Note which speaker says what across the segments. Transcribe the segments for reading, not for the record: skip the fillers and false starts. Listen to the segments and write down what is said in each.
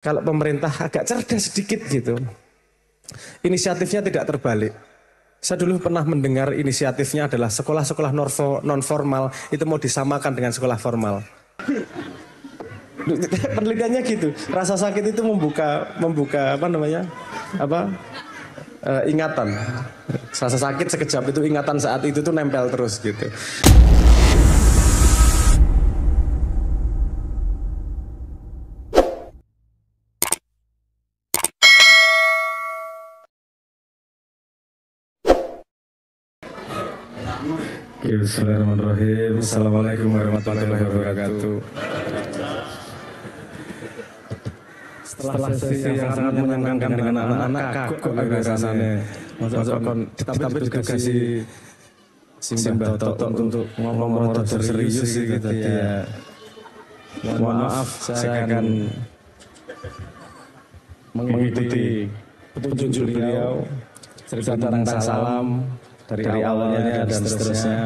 Speaker 1: kalau pemerintah agak cerdas sedikit gitu, inisiatifnya tidak terbalik. Saya dulu pernah mendengar inisiatifnya adalah sekolah-sekolah non formal itu mau disamakan dengan sekolah formal. Penelitiannya gitu, rasa sakit itu membuka apa namanya, ingatan. Rasa sakit sekejap itu ingatan saat itu tuh nempel terus gitu. Bismillahirrahmanirrahim. Assalamualaikum warahmatullahi wabarakatuh. Setelah sesi yang sangat menyenangkan dengan anak-anak, kagok rasanya. Tapi juga kasih Simbah Toto untuk ngomong serius sih gitu ya. Mohon maaf, saya akan mengikuti petunjuk beliau, cerita tentang salam dari awalnya dan seterusnya.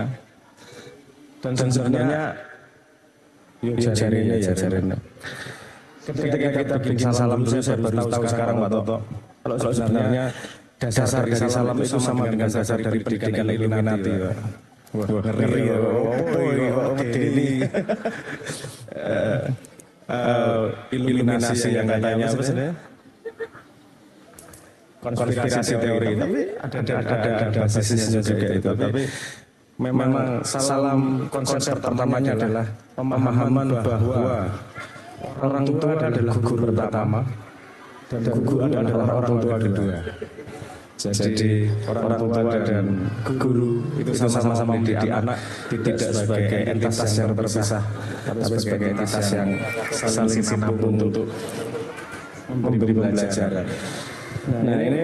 Speaker 1: Dan sebenarnya yuk jarinnya. Ketika kita bikin salam dulu, saya baru tahu sekarang Pak Toto. Kalau sebenarnya dasar dari salam itu sama dengan dasar dari pendidikan Illuminati. Wah, ngeri ya. Ini Illuminasi yang katanya apa sebenarnya? Konspirasi teori, tapi ada basisnya juga itu. Tapi memang salam konsep pertamanya adalah pemahaman bahwa orang tua adalah guru pertama dan guru adalah orang tua kedua. Jadi orang tua dan guru itu sama-sama mendidik anak tidak sebagai entitas yang terpisah, tapi sebagai entitas yang saling sinambung untuk memberi pembelajaran. Nah ini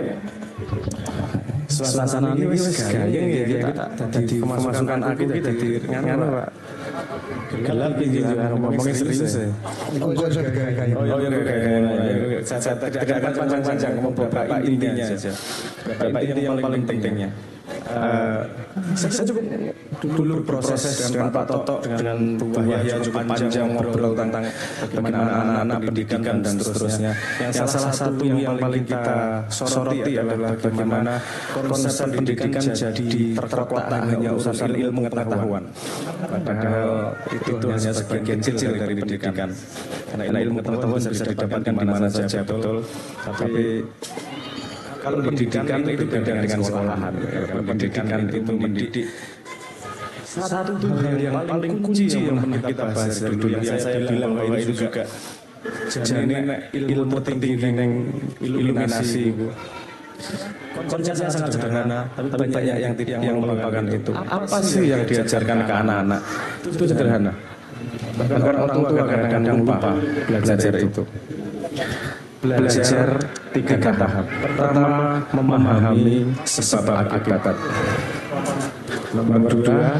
Speaker 1: suasana ini wis gayeng ya kita tadi pemasukan aku tadi ngene Pak. Gelap iki ngomongin serius ya. Oh ya gayeng. Saya tidak akan panjang-panjang ngomong beberapa intinya saja. Beberapa inti yang paling pentingnya. Saya cukup dulu proses dengan Pak Toto dengan Bu Wahya cukup panjang ngobrol tentang bagaimana anak-anak pendidikan dan seterusnya. Yang salah satu yang paling kita soroti adalah bagaimana konsep pendidikan jadi terkotak hanya urusan ilmu pengetahuan. Padahal itu hanya sebagian kecil dari pendidikan. Karena ilmu pengetahuan bisa didapatkan di mana saja betul. Tapi kalau pendidikan itu beda dengan sekolahan. Pendidikan itu mendidik. Satu hal yang paling kunci yang pernah kita bahas dari dulu yang saya bilang bahwa itu juga jadi ilmu tinggi yang iluminasi. Konsepnya sangat sederhana, tapi banyak yang melupakan itu. Apa sih yang diajarkan ke anak-anak? Itu sederhana. Bahkan orang tua kadang-kadang lupa belajar itu. Belajar tiga tahap. Pertama, memahami sebab akibat. Nomor dua,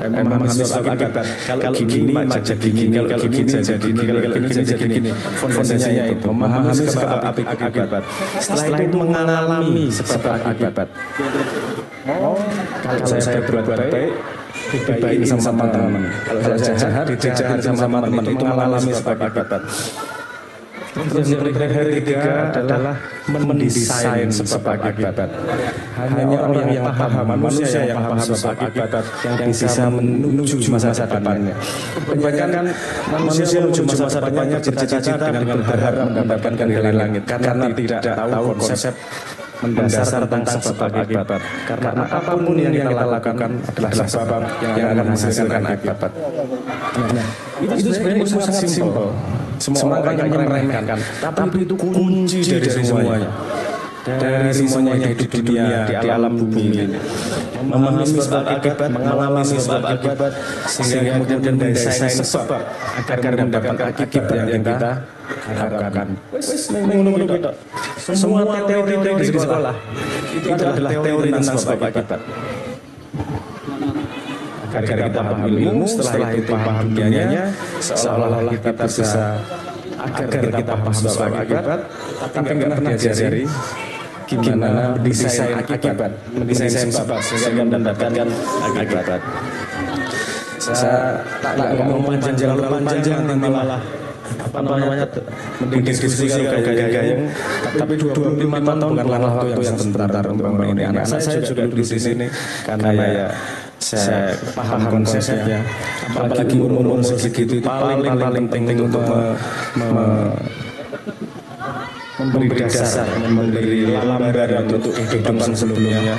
Speaker 1: memahami sebab akibat. Kalau gini maka jadi gini, kalau gini jadi gini, kalau gini jadi gini. Fondasinya itu memahami sebab akibat. Setelah itu mengalami sebab akibat. Kalau saya berbuat baik, dibaikin sama teman. Kalau saya jahat, dijahatin sama teman. Itu mengalami sebab akibat. Terus yang ketiga adalah mendesain sebab akibat. Hanya orang yang paham, manusia yang paham sebab akibat yang bisa menuju masa depannya. Kebanyakan manusia menuju masa depannya bercita-cita dengan berharap mendapatkan dari langit karena tidak tahu konsep mendasar tentang sebab akibat. Karena apapun yang kita lakukan adalah sebab yang akan menghasilkan akibat. Nah, itu sebenarnya sangat simpel. Semua orang yang meremehkan, tapi itu kunci dari semuanya. Dari semuanya yang hidup di dunia, di alam bumi ini. Memahami sebab akibat, mengalami sebab akibat, sehingga kemudian mendesain sebab agar mendapatkan akibat yang kita harapkan. Semua teori-teori di sekolah itu adalah teori tentang sebab akibat. Agar kita paham ilmu, setelah itu paham dunianya, seolah-olah kita bisa agar kita paham sebab akibat, tapi nggak pernah diajari gimana mendesain akibat, mendesain sebab sehingga mendapatkan akibat. Saya tak ngomong panjang nanti malah mendiskusi kalau gayeng, tapi 25 tahun bukanlah waktu yang sebentar untuk membangun ini. Anak saya juga duduk di sini karena ya saya paham konsepnya. Apalagi umur segitu itu paling penting untuk memberi dasar, memberi lambaran untuk kehidupan sebelumnya.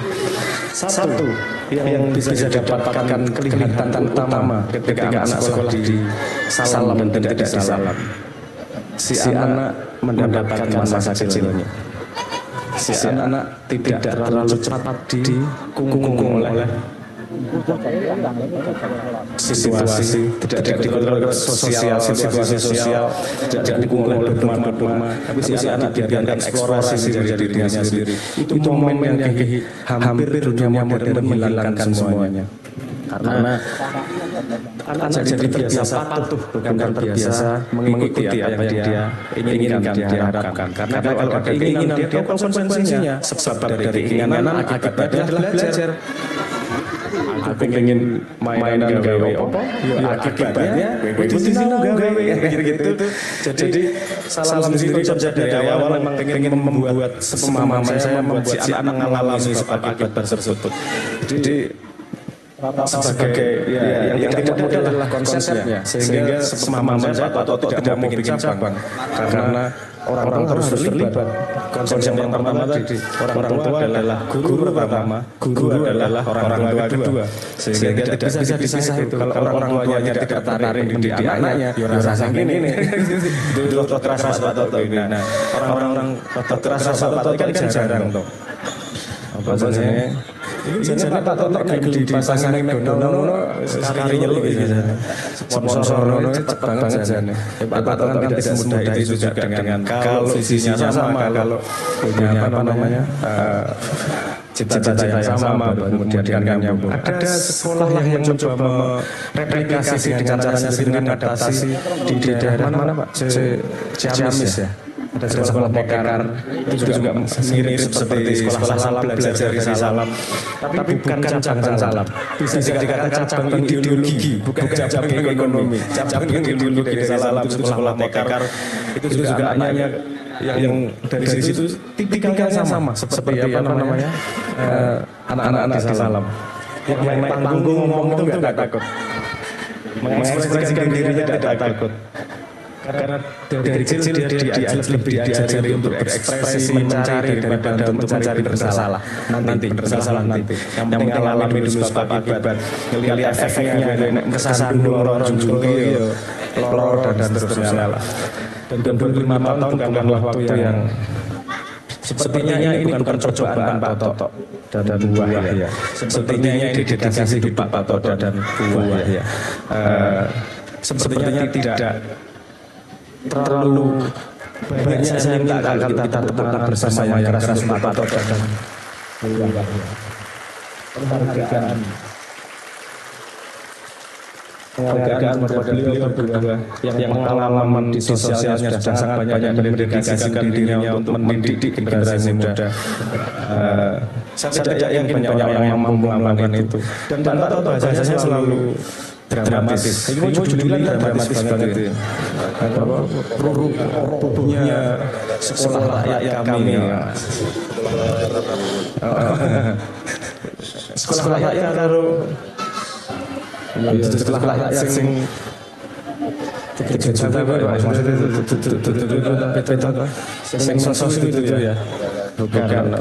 Speaker 1: Satu yang bisa didapatkan kelihatan utama ketika anak sekolah di salam dan tidak di salam. Si anak mendapatkan masa kecilnya. Si anak tidak terlalu cepat dikungkung oleh situasi, tidak dikontrol situasi sosial, tidak dikungkung oleh dogma, tapi si anak dibiarkan eksplorasi menjadi dirinya sendiri. Itu momen yang hampir dunia modern menghilangkan semuanya. Karena anak jadi terbiasa patuh, bukan terbiasa mengikuti apa yang dia inginkan, diharapkan. Karena kalau ada keinginan, dia konsekuensinya. Sebab dari keinginan akibatnya adalah belajar. Aku ingin mainan gawe apa? Akibatnya itu sinau gawe gitu. Jadi salam sendiri dari awal memang ingin membuat sepemahaman saya, membuat si anak mengalami sebab akibat tersebut. Jadi sebagai yang tidak mudah adalah konsepnya, sehingga sepemahaman saya atau tidak mau bikin cabang karena orang harus terlibat. Konsep yang pertama tadi, orang tua adalah guru pertama, guru adalah orang tua kedua, sehingga tidak bisa dipisah itu. Kalau orang tuanya tidak tertarik mendidik anaknya, ya rasa gini nih, itu terasa atau ini. Nah, orang-orang terasa atau kan jarang tuh. Apa saja? Ini jadi tak kayak di pasangan McDonald sekali nyeluk gitu. Sponsor cepet banget jane. Pak kan tidak semudah itu juga dengan kalau visinya sama, kalau punya apa namanya cita-cita yang sama, kemudian kan nyambung. Ada sekolah yang mencoba mereplikasi dengan caranya sendiri, dengan adaptasi di daerah mana Pak? Ciamis ya. Ada sekolah Mekar, itu juga mirip seperti sekolah salam, belajar dari salam, tapi bukan cabang salam. Bisa dikatakan cabang ideologi, bukan cabang ekonomi. Cabang ideologi dari salam itu sekolah Mekar. Itu juga anaknya yang dari situ tipikalnya sama, seperti apa namanya anak-anak di salam. Yang naik panggung ngomong itu nggak takut, mengekspresikan dirinya tidak takut. Karena dari kecil dia lebih diajari untuk berekspresi, mencari daripada untuk mencari bersalah nanti. Yang penting alami dulu sebab akibat, ngelihat efeknya, kesandung lorong juga, lorong dan seterusnya lah. Dan 25 tahun bukanlah waktu yang sepertinya ini bukan percobaan Pak Toto dan buah ya. Sepertinya ini dedikasi hidup Pak Toto dan buah ya. Sepertinya tidak terlalu banyak saya minta kalau kita tepuk tangan bersama yang keras untuk Pak Toto dan penghargaan kepada beliau berdua yang pengalaman di sosialnya sudah sangat banyak mendedikasikan dirinya untuk mendidik generasi muda. Saya tidak yakin banyak orang yang mampu melakukan itu. Dan Pak Toto bahasanya selalu dramatis. Ini judulnya dramatis banget itu. Rubuhnya sekolah rakyat kami. Sekolah rakyat karo sekolah rakyat sing 3 juta maksudnya sing sos itu ya. Bukan.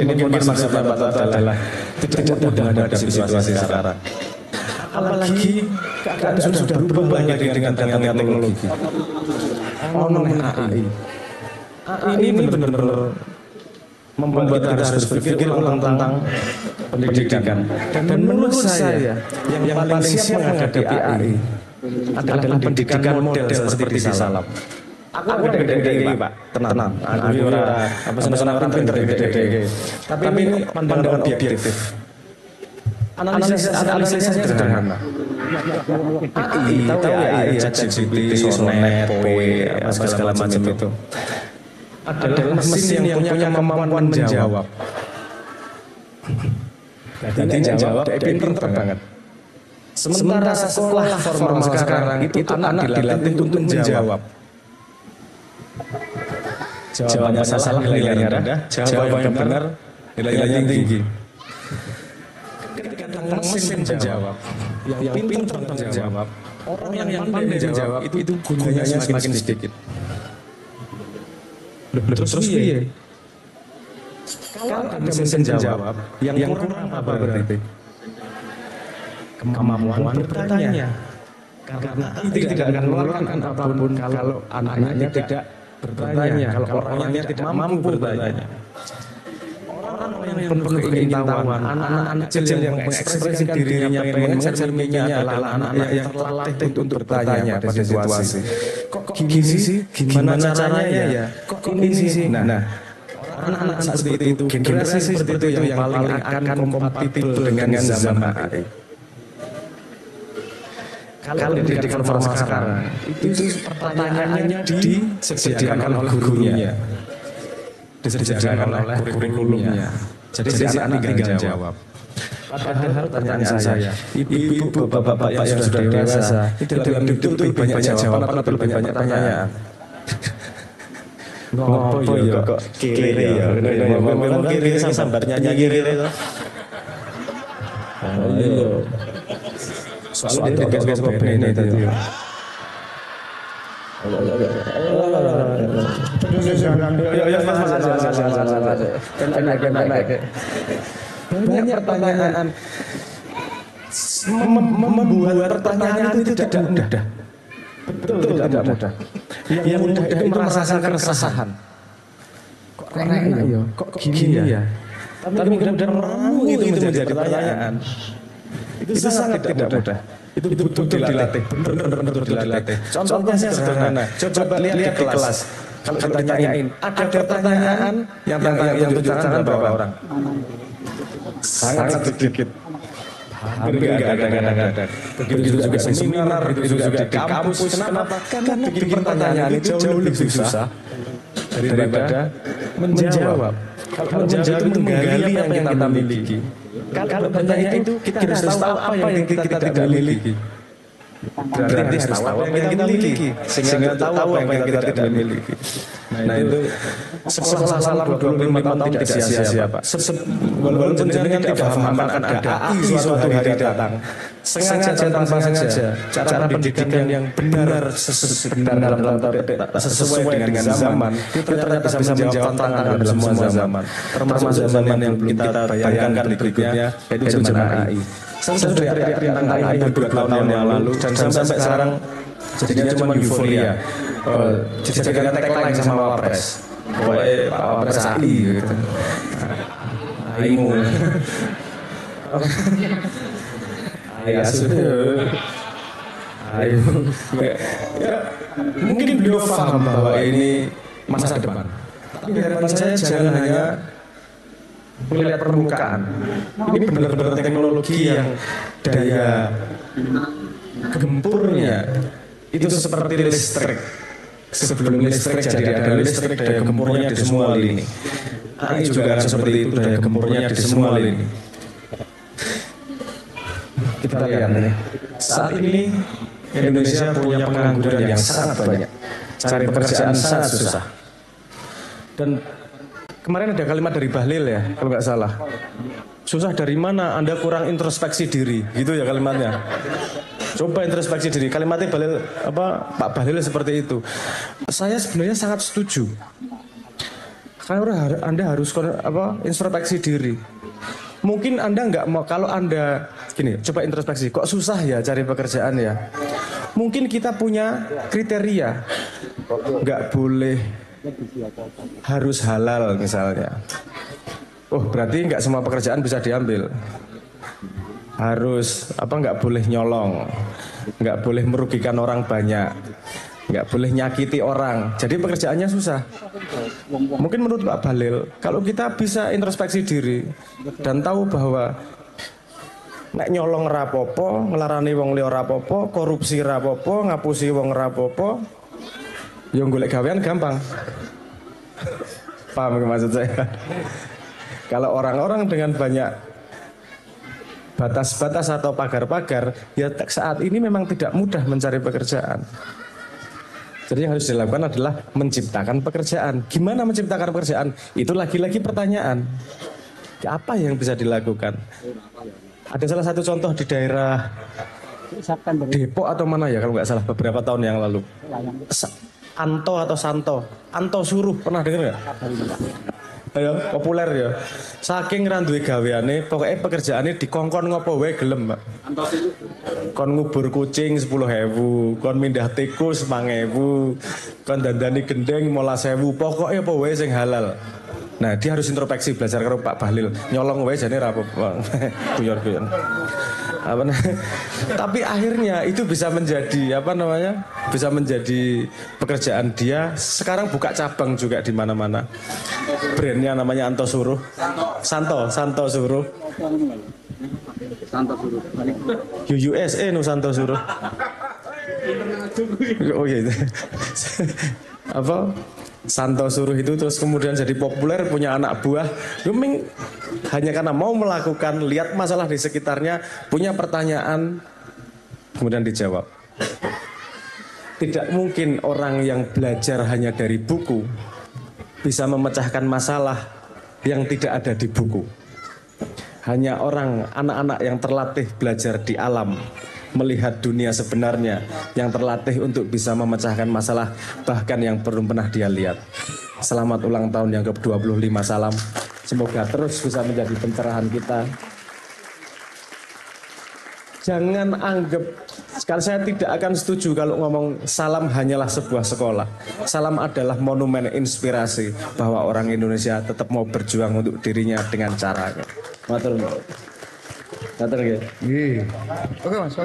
Speaker 1: Ini mungkin maksudnya Pak Toto adalah tidak mudah menghadapi situasi sekarang. Apalagi keadaan sudah berubah dengan teknologi. Ngomongin AI. Ini benar-benar membuat kita harus berpikir ulang tentang pendidikan. Dan menurut saya yang paling siap menghadapi AI adalah pendidikan model seperti di salam. Aku ada DDG Pak, tenang. Aku orang pinter DDG. Tapi ini pandangan objektif. Analisanya sederhana. AI, tahu ya AI, ChatGPT, Sonnet, Poe, segala macam itu adalah mesin yang punya kemampuan menjawab. Jadi jawab, dia pinter banget. Sementara sekolah formal sekarang itu anak dilatih untuk menjawab. Jawabannya salah nilainya rendah, jawabannya benar nilainya tinggi. Ketika mesin menjawab, yang pintar menjawab, orang yang pandai menjawab itu gunanya semakin sedikit. Terus piye? Kalau ada mesin menjawab, yang kurang apa berarti? Kemampuan bertanya. Karena tidak akan mengeluarkan apapun kalau anaknya tidak bertanya, kalau orangnya tidak mampu bertanya. Orang yang penuh keingintahuan, anak-anak kecil yang mengekspresikan dirinya pengen mencerminnya adalah anak-anak yang terlatih untuk bertanya pada situasi. Kok gini sih? Gimana caranya ya? Kok ini sih? Nah, anak-anak seperti itu, generasi seperti itu yang paling akan kompatibel dengan zaman AI. Kalau di pendidikan formal sekarang, itu pertanyaannya disediakan oleh gurunya, disediakan oleh kurikulumnya. Jadi si anak tinggal jawab. Padahal pertanyaan saya, ibu, bapak-bapak yang sudah dewasa, itu dalam hidup itu lebih banyak jawaban atau lebih banyak pertanyaan? Ngopo ya kok kiri ya? Memang kiri sambarnya kiri itu. Ayo. Soalnya guys ini tadi. Banyak pertanyaan. Membuat pertanyaan itu tidak mudah. Betul, tidak mudah. Yang mudah itu merasakan keresahan. Kok enak ya? Kok gini ya? Tapi mudah-mudahan meramu itu menjadi pertanyaan. Itu sangat tidak mudah. Itu betul dilatih, benar-benar dilatih. Contohnya sederhana. Coba lihat di kelas. Kalau ditanyain, ada pertanyaan yang tunjukkan berapa orang? Sangat sedikit. Hampir nggak ada. Begitu juga di seminar, begitu juga di kampus. Kenapa? Karena bikin pertanyaan itu jauh lebih susah daripada menjawab. Kalau menjawab itu menggali apa yang kita miliki. Kalau bertanya itu kita harus tahu apa yang kita tidak miliki. Berarti harus tahu apa yang kita miliki, sehingga tahu apa yang kita tidak miliki. Nah itu sekolah salam 25 tahun tidak sia-sia Pak. Walaupun jenengan tidak paham akan ada AI suatu hari datang, sengaja tanpa sengaja cara pendidikan yang benar sesuai dengan zaman itu ternyata bisa menjawab tantangan dalam semua zaman, termasuk zaman yang belum kita bayangkan berikutnya, yaitu zaman AI. Saya sudah teriak tentang AI beberapa tahun yang lalu dan sampai sekarang jadinya cuma euforia. Jadi tagline sama Wapres. Pokoknya Pak Wapres AI gitu. AI-mu. AI asuh. AI. Ya, mungkin beliau paham bahwa ini masa depan. Tapi harapan saya jangan hanya melihat permukaan. Ini benar-benar teknologi yang daya gempurnya itu seperti listrik. Sebelum listrik jadi ada listrik, daya gempurnya di semua lini. AI juga akan seperti itu, daya gempurnya di semua lini. Kita lihat ini. Saat ini Indonesia punya pengangguran yang sangat banyak. Cari pekerjaan sangat susah. Dan kemarin ada kalimat dari Bahlil ya, kalau nggak salah. Susah dari mana? Anda kurang introspeksi diri, gitu ya kalimatnya. Coba introspeksi diri. Kalimatnya Bahlil, Pak Bahlil seperti itu. Saya sebenarnya sangat setuju. Karena Anda harus introspeksi diri. Mungkin Anda nggak mau, kalau Anda gini, coba introspeksi. Kok susah ya cari pekerjaan ya? Mungkin kita punya kriteria, nggak boleh harus halal misalnya. Oh berarti nggak semua pekerjaan bisa diambil. Harus nggak boleh nyolong, nggak boleh merugikan orang banyak, nggak boleh nyakiti orang. Jadi pekerjaannya susah. Mungkin menurut Pak Bahlil, kalau kita bisa introspeksi diri dan tahu bahwa nek nyolong rapopo, ngelarani wong liya rapopo, korupsi rapopo, ngapusi wong rapopo, yang golek gawean gampang. Paham maksud saya? Kalau orang-orang dengan banyak batas-batas atau pagar-pagar, ya saat ini memang tidak mudah mencari pekerjaan. Jadi yang harus dilakukan adalah menciptakan pekerjaan. Gimana menciptakan pekerjaan? Itu lagi-lagi pertanyaan. Apa yang bisa dilakukan? Ada salah satu contoh di daerah Depok atau mana ya kalau nggak salah beberapa tahun yang lalu. Anto atau Santo, Anto Suruh, pernah dengar nggak? Ayo, populer ya. Saking randuwe gaweane, pokoknya pekerjaannya dikongkon ngopo wae gelem, Mbak. Kon ngubur kucing 10.000, kon mindah tikus 5.000, kon dandani gendeng 15.000, pokoknya apa wae sing halal. Nah, dia harus introspeksi belajar karo Pak Bahlil. Nyolong wae jane ra apa-apa. Guyon-guyon. Tapi akhirnya itu bisa menjadi bisa menjadi pekerjaan dia. Sekarang buka cabang juga di mana-mana. Brandnya namanya Anto Suruh. Santo Suruh. Santo Suruh. USA nu Santo Suruh. Oh iya. Santo Suruh itu terus kemudian jadi populer, punya anak buah. Yuming hanya karena mau melakukan, lihat masalah di sekitarnya, punya pertanyaan, kemudian dijawab. Tidak mungkin orang yang belajar hanya dari buku bisa memecahkan masalah yang tidak ada di buku. Hanya anak-anak yang terlatih belajar di alam, melihat dunia sebenarnya, yang terlatih untuk bisa memecahkan masalah bahkan yang belum pernah dia lihat. Selamat ulang tahun yang ke-25, salam. Semoga terus bisa menjadi pencerahan kita. Jangan anggap, sekali saya tidak akan setuju kalau ngomong salam hanyalah sebuah sekolah. Salam adalah monumen inspirasi bahwa orang Indonesia tetap mau berjuang untuk dirinya dengan caranya. Matur nuwun.
Speaker 2: Oke Mas,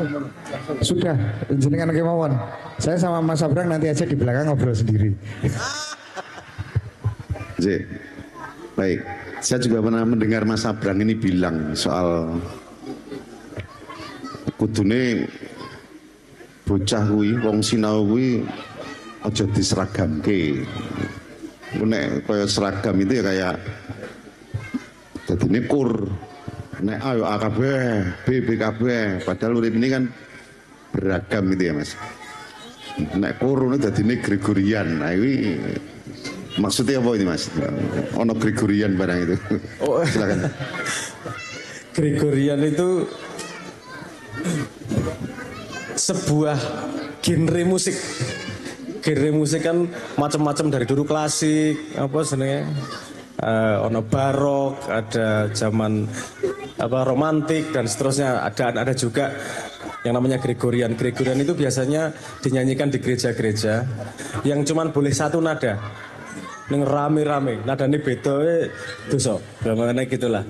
Speaker 2: sudah jenengan kemauan. Saya sama Mas Abrang nanti aja di belakang ngobrol sendiri.
Speaker 3: Baik, saya juga pernah mendengar Mas Abrang ini bilang soal kudune bocah kuwi wong sinau kuwi aja diseragamke. Nek kaya seragam itu ya kayak dadine kur. Nek ayo AKB, BKB, padahal urip ini kan beragam gitu ya Mas. Nek kurune dadine Gregorian. Nah ini maksudnya apa ini Mas? Ono Gregorian barang itu. Oh, silakan.
Speaker 1: Gregorian itu sebuah genre musik. Genre musik kan macam-macam dari dulu klasik, apa sebenarnya? Ono barok, ada zaman romantik dan seterusnya. Ada juga yang namanya Gregorian. Gregorian itu biasanya dinyanyikan di gereja-gereja yang cuman boleh satu nada. Ning rame-rame, nadane beda dosa. Bagaimana gitulah.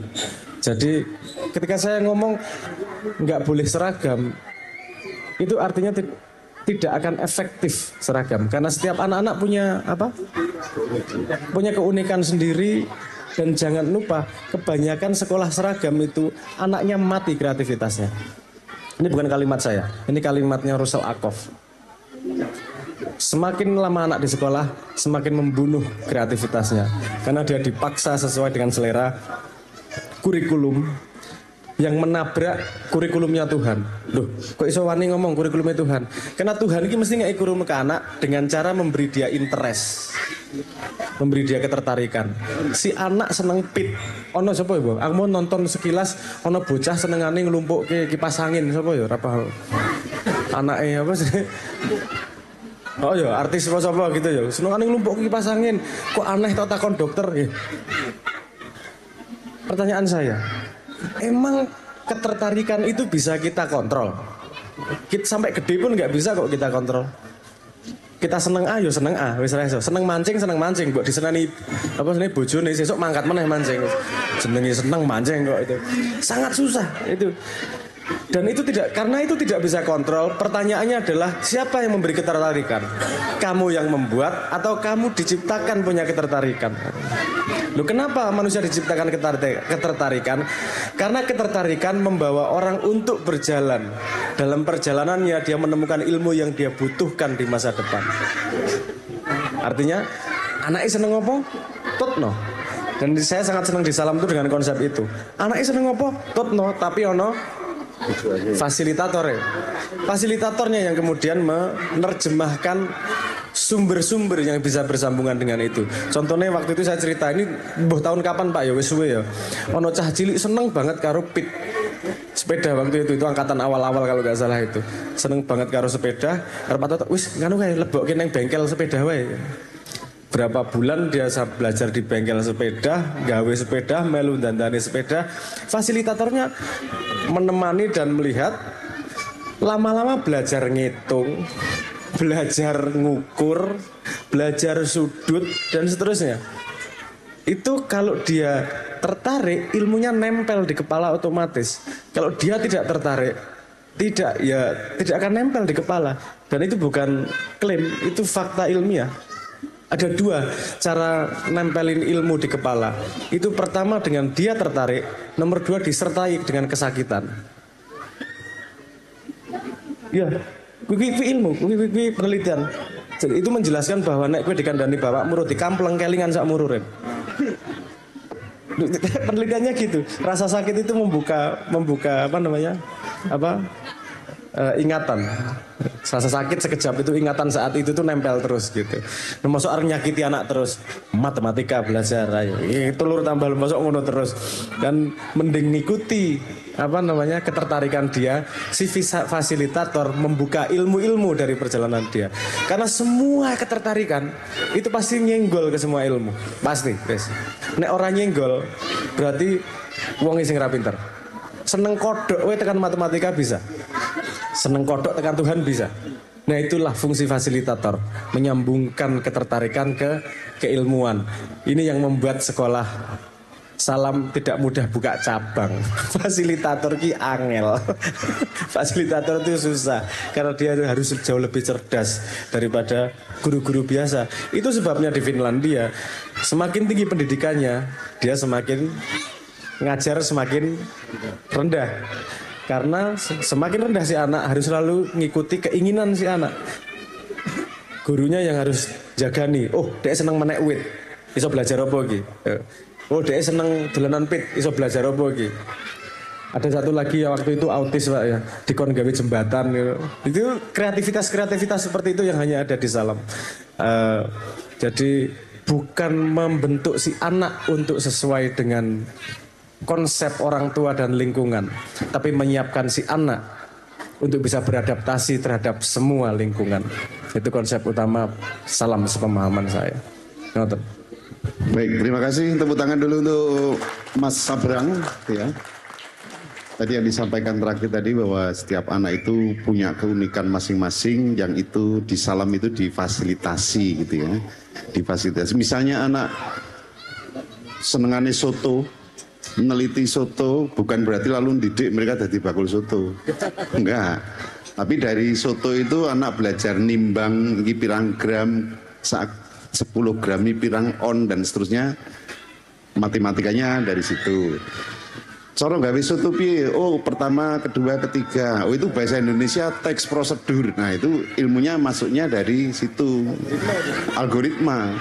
Speaker 1: Jadi ketika saya ngomong nggak boleh seragam, itu artinya tidak akan efektif seragam karena setiap anak-anak punya keunikan sendiri. Dan jangan lupa kebanyakan sekolah seragam itu anaknya mati kreativitasnya. Ini bukan kalimat saya, ini kalimatnya Russell Ackoff. Semakin lama anak di sekolah semakin membunuh kreativitasnya karena dia dipaksa sesuai dengan selera kurikulum yang menabrak kurikulumnya Tuhan. Loh, kok iso wani ngomong kurikulumnya Tuhan? Karena Tuhan ini mesti ngeki kurikulum ke anak dengan cara memberi dia interest, memberi dia ketertarikan. Si anak seneng pit. Ono sapa ya, Bang? Aku mau nonton sekilas ono bocah senengane nglumpukke kipas angin, sapa ya? Ora paham. Anake apa sih? Oh ya, artis apa gitu ya. Senengane nglumpukke kipas angin. Kok aneh tak takon dokter ya. Pertanyaan saya, emang ketertarikan itu bisa kita kontrol? Sampai gede pun nggak bisa kok kita kontrol. Kita seneng A, yo seneng A, wis ra iso. Seneng mancing, mbok disenani bojone sesuk mangkat meneh mancing. Jenenge seneng mancing kok itu. Sangat susah itu. Dan itu karena itu tidak bisa kontrol. Pertanyaannya adalah siapa yang memberi ketertarikan? Kamu yang membuat atau kamu diciptakan punya ketertarikan? Loh, kenapa manusia diciptakan ketertarikan? Karena ketertarikan membawa orang untuk berjalan. Dalam perjalanannya dia menemukan ilmu yang dia butuhkan di masa depan. Artinya anaknya seneng apa? Tutno. Dan saya sangat senang di Salam itu dengan konsep itu. Anaknya seneng apa? Tutno, tapi ono fasilitatornya yang kemudian menerjemahkan sumber-sumber yang bisa bersambungan dengan itu. Contohnya waktu itu saya cerita ini tahun kapan Pak ya wis suwe ya. Ono cah cilik seneng banget karo pit sepeda waktu itu angkatan awal-awal kalau nggak salah itu. Seneng banget karo sepeda. Arep patok wis nganu kae lebokke nang bengkel sepeda wae. Berapa bulan dia belajar di bengkel sepeda, gawe sepeda, melu dandani sepeda. Fasilitatornya menemani dan melihat. Lama-lama belajar ngitung, belajar ngukur, belajar sudut dan seterusnya. Itu kalau dia tertarik, ilmunya nempel di kepala otomatis. Kalau dia tidak tertarik, tidak akan nempel di kepala. Dan itu bukan klaim, itu fakta ilmiah. Ada dua cara nempelin ilmu di kepala. Itu pertama dengan dia tertarik, nomor dua disertai dengan kesakitan. Ya, kuwi ilmu, kuwi penelitian. Jadi itu menjelaskan bahwa nek kowe dikandani bapak murut di kampleng kelingan sak mururin. Penelitiannya gitu. Rasa sakit itu membuka apa namanya? Ingatan. Rasa sakit sekejap itu ingatan saat itu tuh nempel terus gitu. Nah, masuk arep nyakiti anak terus matematika belajar ayo. Telur tambah masuk ngono terus dan mending ngikuti ketertarikan dia si fasilitator membuka ilmu-ilmu dari perjalanan dia. Karena semua ketertarikan itu pasti nyenggol ke semua ilmu. Pasti, guys. Nek orang nyenggol berarti wong sing ra pinter. Seneng kodok we tekan matematika bisa. Seneng kodok tekan Tuhan bisa. Nah itulah fungsi fasilitator, menyambungkan ketertarikan ke keilmuan. Ini yang membuat sekolah Salam tidak mudah buka cabang. Fasilitator ki angel. Fasilitator itu susah karena dia harus jauh lebih cerdas daripada guru-guru biasa. Itu sebabnya di Finlandia semakin tinggi pendidikannya, dia semakin ngajar semakin rendah. Karena semakin rendah si anak harus selalu ngikuti keinginan si anak. Gurunya yang harus jagani. Oh, dia seneng menek wit. Iso belajar apa iki? Oh, dia seneng dolanan pit. Iso belajar apa iki? Ada satu lagi yang waktu itu autis Pak ya, dikon gawe jembatan gitu. Itu kreativitas seperti itu yang hanya ada di Salam. Jadi bukan membentuk si anak untuk sesuai dengan konsep orang tua dan lingkungan, tapi menyiapkan si anak untuk bisa beradaptasi terhadap semua lingkungan. Itu konsep utama Salam sepemahaman saya. Nonton.
Speaker 3: Baik, terima kasih. Tepuk tangan dulu untuk Mas Sabrang ya. Tadi yang disampaikan terakhir tadi bahwa setiap anak itu punya keunikan masing-masing yang itu di Salam itu difasilitasi gitu ya. Difasilitasi. Misalnya anak senengane soto, meneliti soto bukan berarti lalu didik mereka jadi bakul soto. Enggak. Tapi dari soto itu anak belajar nimbang iki pirang gram, 10 gram ini pirang on dan seterusnya. Matematikanya dari situ. Cara gawe soto piye? Oh, pertama, kedua, ketiga. Oh, itu bahasa Indonesia teks prosedur. Nah, itu ilmunya masuknya dari situ. Algoritma.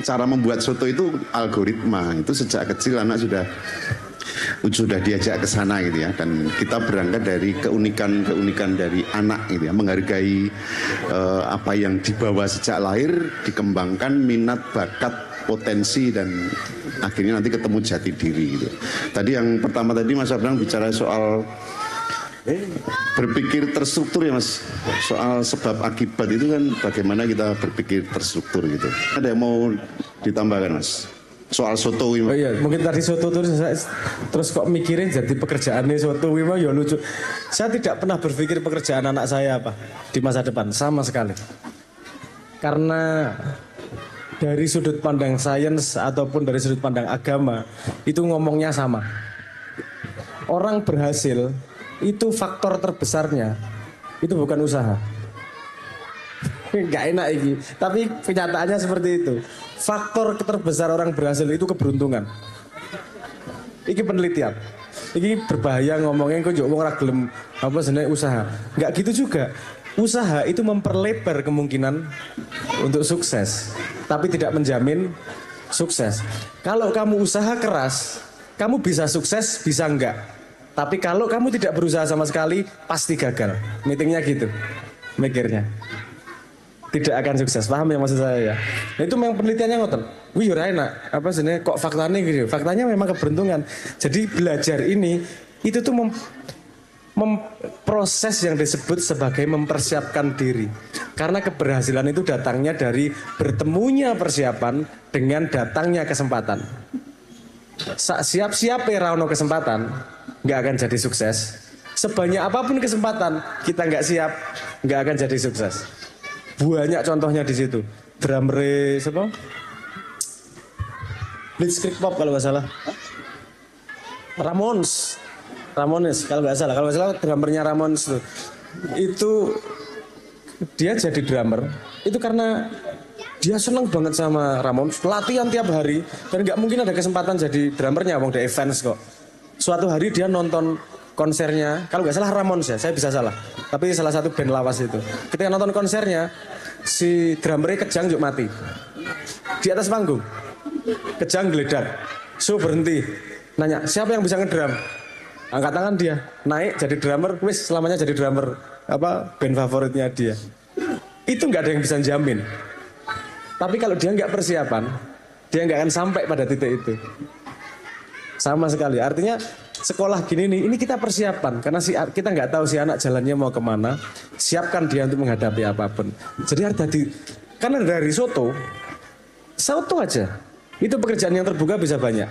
Speaker 3: Cara membuat soto itu algoritma. Itu sejak kecil anak sudah diajak ke sana gitu ya. Dan kita berangkat dari keunikan dari anak gitu ya. Menghargai apa yang dibawa sejak lahir, dikembangkan minat, bakat, potensi dan akhirnya nanti ketemu jati diri gitu. Tadi yang pertama tadi Mas Abraham bicara soal berpikir terstruktur ya Mas, soal sebab akibat itu kan bagaimana kita berpikir terstruktur gitu. Ada yang mau ditambahkan Mas? Soal soto ini.
Speaker 1: Oh iya, mungkin tadi soto terus kok mikirin jadi pekerjaannya soto ini ya lucu. Saya tidak pernah berpikir pekerjaan anak saya apa di masa depan sama sekali. Karena dari sudut pandang sains ataupun dari sudut pandang agama itu ngomongnya sama. Orang berhasil itu faktor terbesarnya itu bukan usaha. Gak enak ini, tapi kenyataannya seperti itu. Faktor terbesar orang berhasil itu keberuntungan. Ini penelitian. Ini berbahaya ngomongnya kok yo wong ora gelem apa jenenge usaha. Enggak gitu juga. Usaha itu memperlebar kemungkinan untuk sukses, tapi tidak menjamin sukses. Kalau kamu usaha keras, kamu bisa sukses, bisa enggak. Tapi kalau kamu tidak berusaha sama sekali, pasti gagal. Meetingnya gitu, mikirnya. Tidak akan sukses, paham ya maksud saya ya? Nah, itu memang penelitiannya ngoten. Wih, ora enak. Apa sebenarnya kok faktanya gitu? Faktanya memang keberuntungan. Jadi belajar ini itu tuh proses yang disebut sebagai mempersiapkan diri. Karena keberhasilan itu datangnya dari bertemunya persiapan dengan datangnya kesempatan. Siap-siap ra ono kesempatan, nggak akan jadi sukses. Sebanyak apapun kesempatan, kita nggak siap, nggak akan jadi sukses. Banyak contohnya di situ. Drummer siapa? Blitzkrieg Pop kalau nggak salah. Ramones kalau nggak salah. Kalau nggak salah drummernya Ramones itu dia jadi drummer. Itu karena dia seneng banget sama Ramones, latihan tiap hari dan nggak mungkin ada kesempatan jadi drummernya, wong dia fans kok. Suatu hari dia nonton konsernya, kalau nggak salah Ramones ya, saya bisa salah. Tapi salah satu band lawas itu. Ketika nonton konsernya, si drummernya kejang juk mati. Di atas panggung, kejang geledak, so berhenti. Nanya, siapa yang bisa ngedrum? Angkat tangan dia, naik jadi drummer, wis selamanya jadi drummer. Band favoritnya dia. Itu nggak ada yang bisa jamin. Tapi kalau dia nggak persiapan, dia nggak akan sampai pada titik itu. Sama sekali. Artinya sekolah gini nih, ini kita persiapan. Karena kita nggak tahu si anak jalannya mau kemana. Siapkan dia untuk menghadapi apapun. Jadi karena dari soto aja. Itu pekerjaan yang terbuka bisa banyak.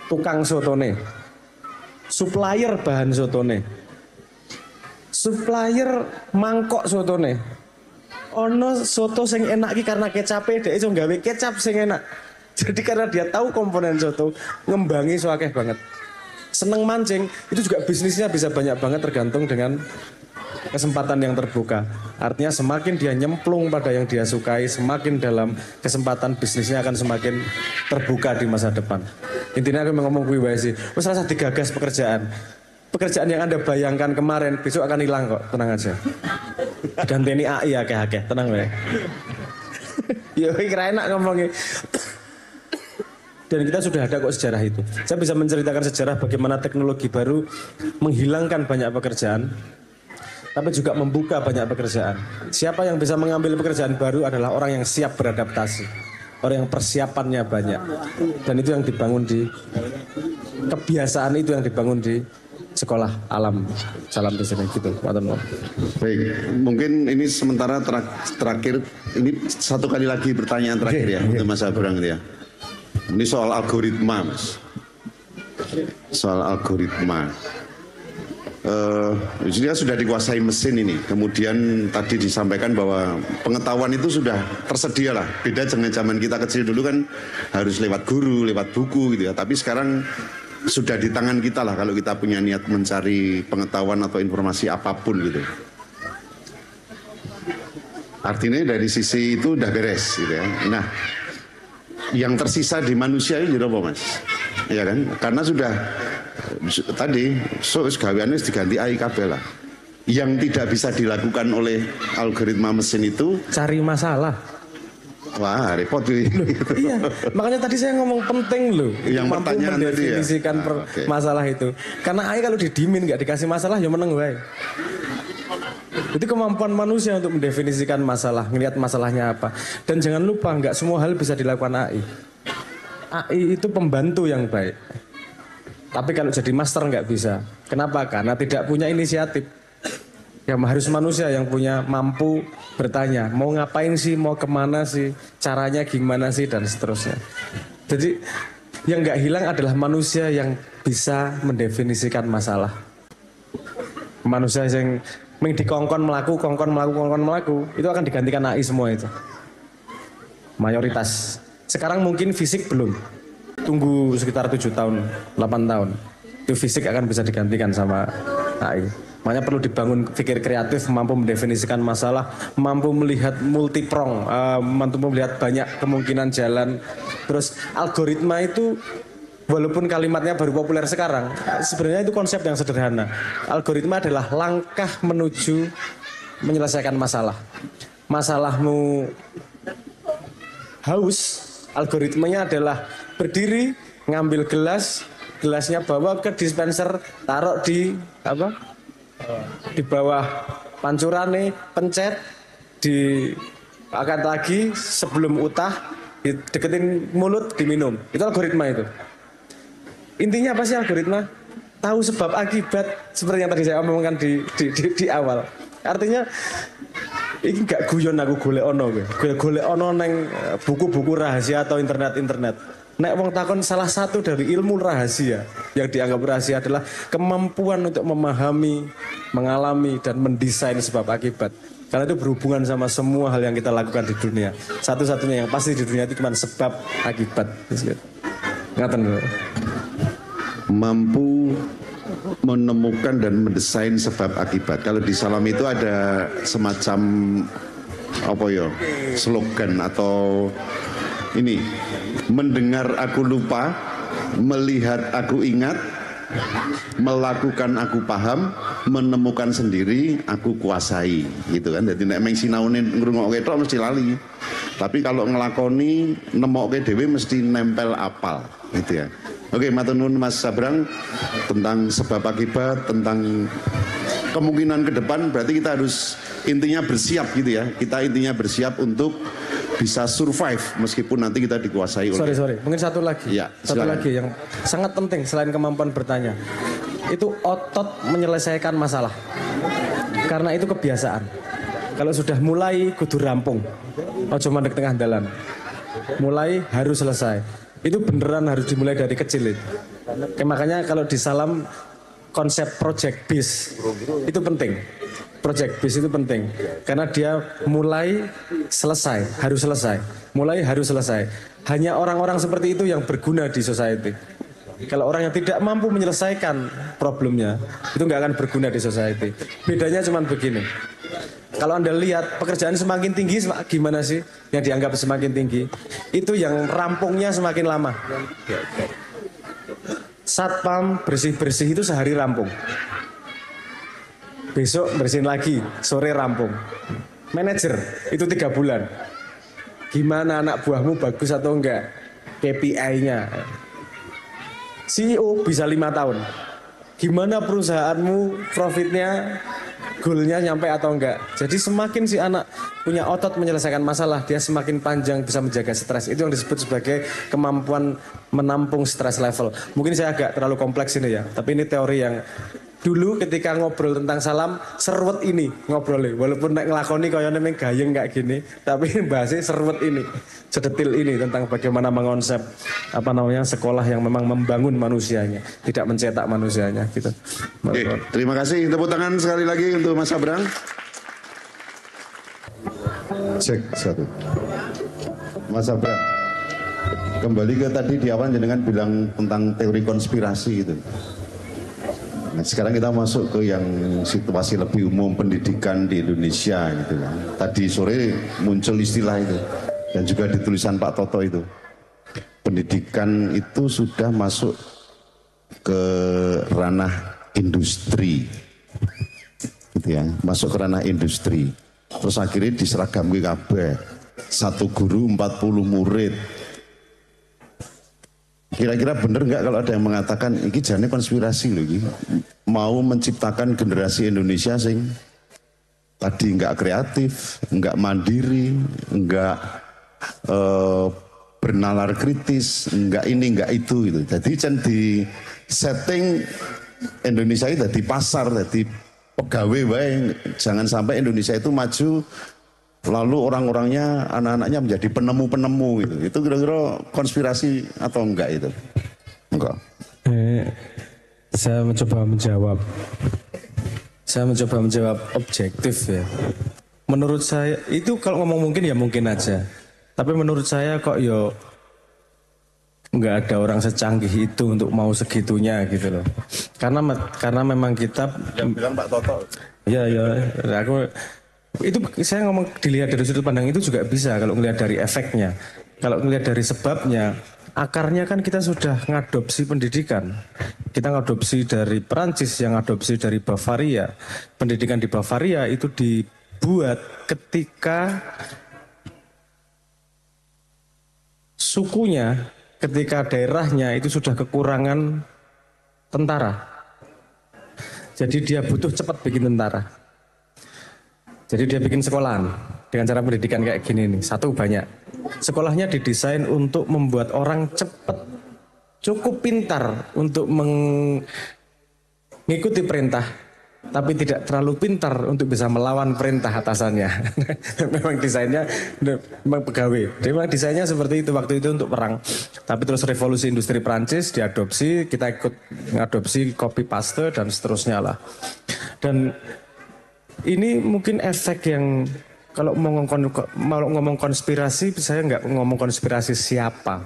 Speaker 1: Tukang sotone, supplier bahan sotone, supplier mangkok sotone. Ono soto sing enak ki karena kecape dhek iso gawe kecap sing enak. Jadi karena dia tahu komponen soto, ngembangi akeh banget. Seneng mancing, itu juga bisnisnya bisa banyak banget tergantung dengan kesempatan yang terbuka. Artinya semakin dia nyemplung pada yang dia sukai, semakin dalam kesempatan bisnisnya akan semakin terbuka di masa depan. Intinya aku ngomong kuwi wae sih. Wis rasa digagas pekerjaan. Pekerjaan yang Anda bayangkan kemarin besok akan hilang kok, tenang aja. Ganteni AI akeh-akeh, tenang wae. Yo kira enak ngomongnya. Dan kita sudah ada kok sejarah itu. Saya bisa menceritakan sejarah bagaimana teknologi baru menghilangkan banyak pekerjaan, tapi juga membuka banyak pekerjaan. Siapa yang bisa mengambil pekerjaan baru adalah orang yang siap beradaptasi, orang yang persiapannya banyak. Dan itu yang dibangun di kebiasaan, itu yang dibangun di sekolah alam. Salam di sini gitu.
Speaker 3: Baik, mungkin ini sementara terakhir, ini satu kali lagi pertanyaan terakhir ya untuk Mas Abrang ya. Ini soal algoritma, Mas. Soal algoritma. Dia sudah dikuasai mesin ini. Kemudian tadi disampaikan bahwa pengetahuan itu sudah tersedia lah. Beda dengan zaman kita kecil dulu kan harus lewat guru, lewat buku gitu ya. Tapi sekarang sudah di tangan kita lah kalau kita punya niat mencari pengetahuan atau informasi apapun gitu. Artinya dari sisi itu udah beres gitu ya. Nah, yang tersisa di manusia ini apa, Mas? Ya kan? Karena sudah tadi gaweane diganti AI kabeh lah. Yang tidak bisa dilakukan oleh algoritma mesin itu
Speaker 1: cari masalah.
Speaker 3: Wah, repot ini.
Speaker 1: Iya, makanya tadi saya ngomong penting loh.
Speaker 3: Yang
Speaker 1: mampu
Speaker 3: pertanyaan
Speaker 1: mendefinisikan
Speaker 3: tadi ya?
Speaker 1: Masalah itu. Karena AI kalau didimin nggak dikasih masalah ya meneng wae. Itu kemampuan manusia untuk mendefinisikan masalah, ngelihat masalahnya apa. Dan jangan lupa, nggak semua hal bisa dilakukan AI. AI itu pembantu yang baik. Tapi kalau jadi master nggak bisa. Kenapa? Karena tidak punya inisiatif. Ya harus manusia yang punya mampu bertanya, mau ngapain sih, mau kemana sih, caranya gimana sih, dan seterusnya. Jadi yang nggak hilang adalah manusia yang bisa mendefinisikan masalah. Manusia yang dikongkon melaku, itu akan digantikan AI semua itu. Mayoritas. Sekarang mungkin fisik belum. Tunggu sekitar 7 tahun, 8 tahun. Itu fisik akan bisa digantikan sama AI. Makanya perlu dibangun pikir kreatif, mampu mendefinisikan masalah, mampu melihat multiprong, mampu melihat banyak kemungkinan jalan. Terus algoritma itu walaupun kalimatnya baru populer sekarang, sebenarnya itu konsep yang sederhana. Algoritma adalah langkah menuju menyelesaikan masalah. Masalahmu haus, Algoritmanya adalah berdiri, ngambil gelas, gelasnya bawa ke dispenser, taruh di apa? Di bawah pancurane, pencet, diangkat lagi sebelum utah, deketin mulut, diminum. Itu algoritma itu. Intinya apa sih algoritma? Tahu sebab akibat seperti yang tadi saya omongkan di awal. Artinya ini gak guyon aku golek ono neng buku-buku rahasia atau internet. Nek wong takon salah satu dari ilmu rahasia yang dianggap rahasia adalah kemampuan untuk memahami, mengalami dan mendesain sebab akibat. Karena itu berhubungan sama semua hal yang kita lakukan di dunia. Satu-satunya yang pasti di dunia itu cuma sebab akibat. Ngaten lho.
Speaker 3: Mampu menemukan dan mendesain sebab akibat. Kalau di salam itu ada semacam apa ya, slogan atau ini, mendengar aku lupa, melihat aku ingat, melakukan aku paham, menemukan sendiri aku kuasai, gitu kan. Jadi nek meng sinaune ngrungokke tok mesti lali. Tapi kalau ngelakoni nemokke dhewe mesti nempel apal, gitu ya. Oke, matur nuwun Mas Sabrang tentang sebab akibat, tentang kemungkinan ke depan. Berarti kita harus intinya bersiap gitu ya. Kita intinya bersiap untuk bisa survive meskipun nanti kita dikuasai oleh...
Speaker 1: Sorry, mungkin satu lagi.
Speaker 3: Ya,
Speaker 1: satu lagi yang sangat penting selain kemampuan bertanya. Itu otot menyelesaikan masalah. Karena itu kebiasaan. Kalau sudah mulai kudu rampung. Ojo mandek tengah dalan. Mulai harus selesai. Itu beneran harus dimulai dari kecil itu. Makanya kalau di salam konsep project base itu penting. Project base itu penting karena dia mulai selesai, harus selesai. Mulai harus selesai. Hanya orang-orang seperti itu yang berguna di society. Kalau orang yang tidak mampu menyelesaikan problemnya, itu nggak akan berguna di society. Bedanya cuma begini. Kalau Anda lihat pekerjaan semakin tinggi, gimana sih yang dianggap semakin tinggi? Itu yang rampungnya semakin lama. Satpam bersih-bersih itu sehari rampung. Besok bersihin lagi, sore rampung. Manajer itu 3 bulan. Gimana anak buahmu bagus atau enggak? KPI-nya. CEO bisa 5 tahun. Gimana perusahaanmu profitnya, goalnya nyampe atau enggak. Jadi semakin si anak punya otot menyelesaikan masalah, dia semakin panjang bisa menjaga stres. Itu yang disebut sebagai kemampuan menampung stres level. Mungkin saya agak terlalu kompleks ini ya, tapi ini teori yang dulu ketika ngobrol tentang salam seruet ini ngobrolnya. Walaupun nek ngelakoni kaya nemeng gayeng kayak gini, tapi bahasnya seruet ini, sedetil ini tentang bagaimana mengonsep sekolah yang memang membangun manusianya, tidak mencetak manusianya gitu.
Speaker 3: Oke, terima kasih. Tepuk tangan sekali lagi untuk Mas Sabrang. Cek satu. Mas Sabrang, kembali ke tadi di awal jenengan bilang tentang teori konspirasi gitu. Nah, sekarang kita masuk ke yang situasi lebih umum pendidikan di Indonesia gitu kan. Tadi sore muncul istilah itu dan juga di tulisan Pak Toto itu. Pendidikan itu sudah masuk ke ranah industri. Gitu ya, masuk ke ranah industri. Terus akhirnya diseragam ke kabeh. 1 guru 40 murid. Kira-kira bener nggak kalau ada yang mengatakan ini jane konspirasi loh ini, mau menciptakan generasi Indonesia sing tadi nggak kreatif, nggak mandiri, nggak bernalar kritis, nggak ini nggak itu gitu. Jadi di setting Indonesia itu di pasar, di pegawai baik. Jangan sampai Indonesia itu maju lalu orang-orangnya, anak-anaknya menjadi penemu-penemu gitu. Itu kira-kira konspirasi atau enggak itu? Enggak.
Speaker 1: Saya mencoba menjawab objektif ya. Menurut saya itu kalau ngomong mungkin ya mungkin aja. Tapi menurut saya kok yo nggak ada orang secanggih itu untuk mau segitunya gitu loh. Karena memang kita
Speaker 3: yang bilang Pak Toto.
Speaker 1: Ya aku itu saya ngomong dilihat dari sudut pandang itu juga bisa kalau melihat dari efeknya. Kalau melihat dari sebabnya, akarnya kan kita sudah ngadopsi pendidikan. Kita ngadopsi dari Perancis yang ngadopsi dari Bavaria. Pendidikan di Bavaria itu dibuat ketika sukunya ketika daerahnya itu sudah kekurangan tentara. Jadi dia butuh cepat bikin tentara. Jadi dia bikin sekolahan dengan cara pendidikan kayak gini nih. Satu, banyak. Sekolahnya didesain untuk membuat orang cepat, cukup pintar untuk mengikuti perintah, tapi tidak terlalu pintar untuk bisa melawan perintah atasannya. Memang desainnya, memang pegawai. Memang desainnya seperti itu waktu itu untuk perang. Tapi terus revolusi industri Prancis diadopsi, kita ikut mengadopsi copy paste dan seterusnya lah. Dan ini mungkin efek yang kalau mau ngomong konspirasi, saya nggak ngomong konspirasi siapa.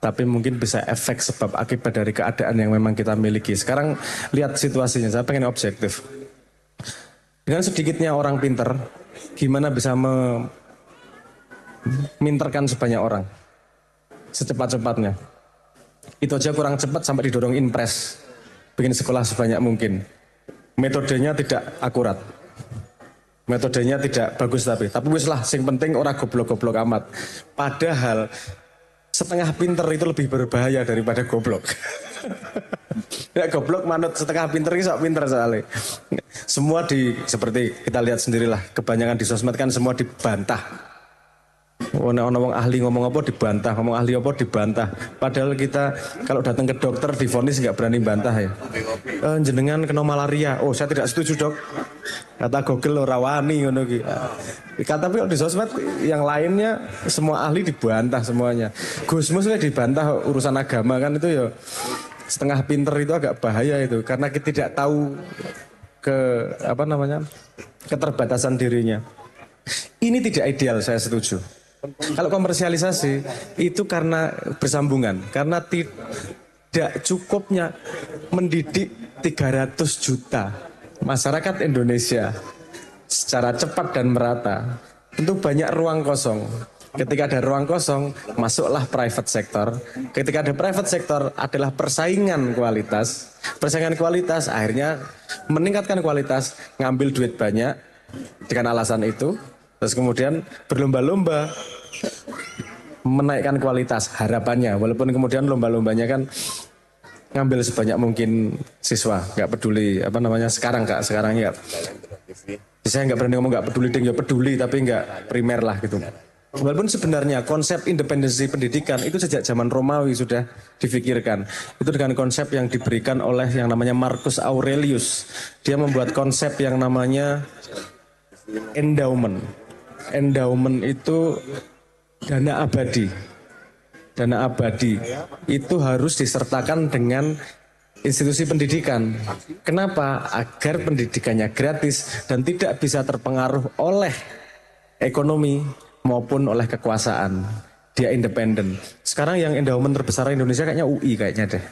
Speaker 1: Tapi mungkin bisa efek sebab akibat dari keadaan yang memang kita miliki. Sekarang lihat situasinya, saya pengen objektif. Dengan sedikitnya orang pinter, gimana bisa meminterkan sebanyak orang secepat-cepatnya. Itu aja kurang cepat sampai didorong impres, bikin sekolah sebanyak mungkin. Metodenya tidak akurat, metodenya tidak bagus, tapi wis lah, sing penting orang goblok-goblok amat. Padahal setengah pinter itu lebih berbahaya daripada goblok. Ya, goblok manut setengah pinter ini sok pinter soalnya. Semua seperti kita lihat sendirilah, kebanyakan di sosmed kan semua dibantah. Wong ahli ngomong apa dibantah, ngomong ahli apa dibantah. Padahal kita kalau datang ke dokter divonis nggak berani bantah ya. Jenengan kena malaria. Oh, saya tidak setuju, Dok. Kata Google ora wani ngono ki. Tapi kalau di sosmed yang lainnya semua ahli dibantah semuanya. Gusmus dibantah urusan agama kan, itu ya setengah pinter itu agak bahaya itu, karena kita tidak tahu keterbatasan dirinya. Ini tidak ideal, saya setuju. Kalau komersialisasi itu karena bersambungan, karena tidak cukupnya mendidik 300 juta masyarakat Indonesia secara cepat dan merata. Tentu banyak ruang kosong. Ketika ada ruang kosong, masuklah private sector. Ketika ada private sector adalah persaingan kualitas. Persaingan kualitas akhirnya meningkatkan kualitas, ngambil duit banyak dengan alasan itu. Terus kemudian berlomba-lomba menaikkan kualitas harapannya, walaupun kemudian lomba-lombanya kan ngambil sebanyak mungkin siswa, nggak peduli sekarang ya. Saya nggak berani ngomong nggak peduli ding, ya peduli tapi nggak primer lah gitu. Walaupun sebenarnya konsep independensi pendidikan itu sejak zaman Romawi sudah difikirkan. Itu dengan konsep yang diberikan oleh yang namanya Marcus Aurelius. Dia membuat konsep yang namanya endowment. Endowment itu dana abadi. Dana abadi itu harus disertakan dengan institusi pendidikan. Kenapa? Agar pendidikannya gratis dan tidak bisa terpengaruh oleh ekonomi maupun oleh kekuasaan. Dia independen. Sekarang yang endowment terbesar Indonesia kayaknya UI kayaknya deh.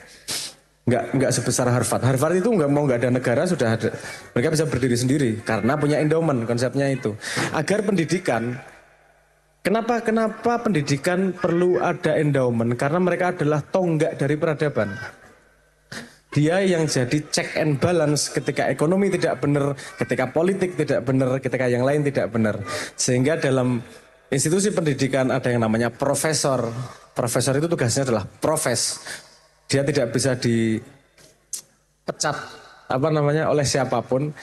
Speaker 1: Nggak sebesar Harvard. Harvard itu nggak ada negara sudah ada. Mereka bisa berdiri sendiri karena punya endowment, konsepnya itu. Agar pendidikan, kenapa pendidikan perlu ada endowment? Karena mereka adalah tonggak dari peradaban. Dia yang jadi check and balance ketika ekonomi tidak benar, ketika politik tidak benar, ketika yang lain tidak benar. Sehingga dalam institusi pendidikan ada yang namanya profesor. Profesor itu tugasnya adalah profes. Dia tidak bisa dipecat oleh siapapun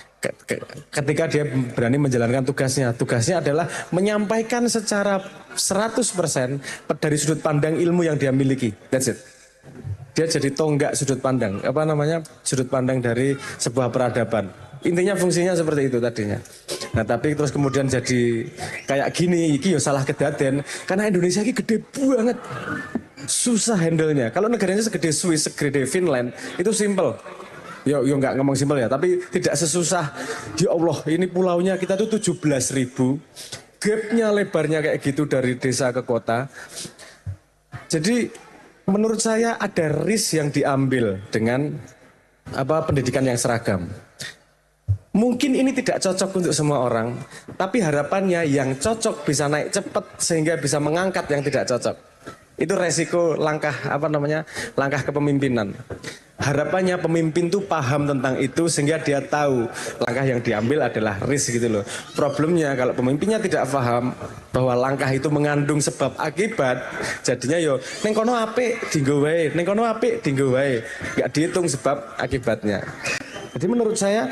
Speaker 1: ketika dia berani menjalankan tugasnya. Tugasnya adalah menyampaikan secara 100% dari sudut pandang ilmu yang dia miliki. That's it. Dia jadi tonggak sudut pandang, sudut pandang dari sebuah peradaban. Intinya fungsinya seperti itu tadinya. Nah, tapi terus kemudian jadi kayak gini, iki ya salah kedaden karena Indonesia ini gede banget. Susah handle-nya. Kalau negaranya segede Swiss, segede Finland, itu simple. Yo nggak ngomong simple ya, tapi tidak sesusah. Ya Allah, ini pulaunya kita tuh 17.000. Gapnya lebarnya kayak gitu dari desa ke kota. Jadi menurut saya ada risk yang diambil dengan pendidikan yang seragam. Mungkin ini tidak cocok untuk semua orang, tapi harapannya yang cocok bisa naik cepat sehingga bisa mengangkat yang tidak cocok. Itu resiko langkah langkah kepemimpinan. harapannya pemimpin tuh paham tentang itu sehingga dia tahu langkah yang diambil adalah risk gitu loh. Problemnya kalau pemimpinnya tidak paham bahwa langkah itu mengandung sebab akibat, jadinya yo neng kono apik dinggo wae, neng kono apik dinggo wae, nggak dihitung sebab akibatnya. Jadi menurut saya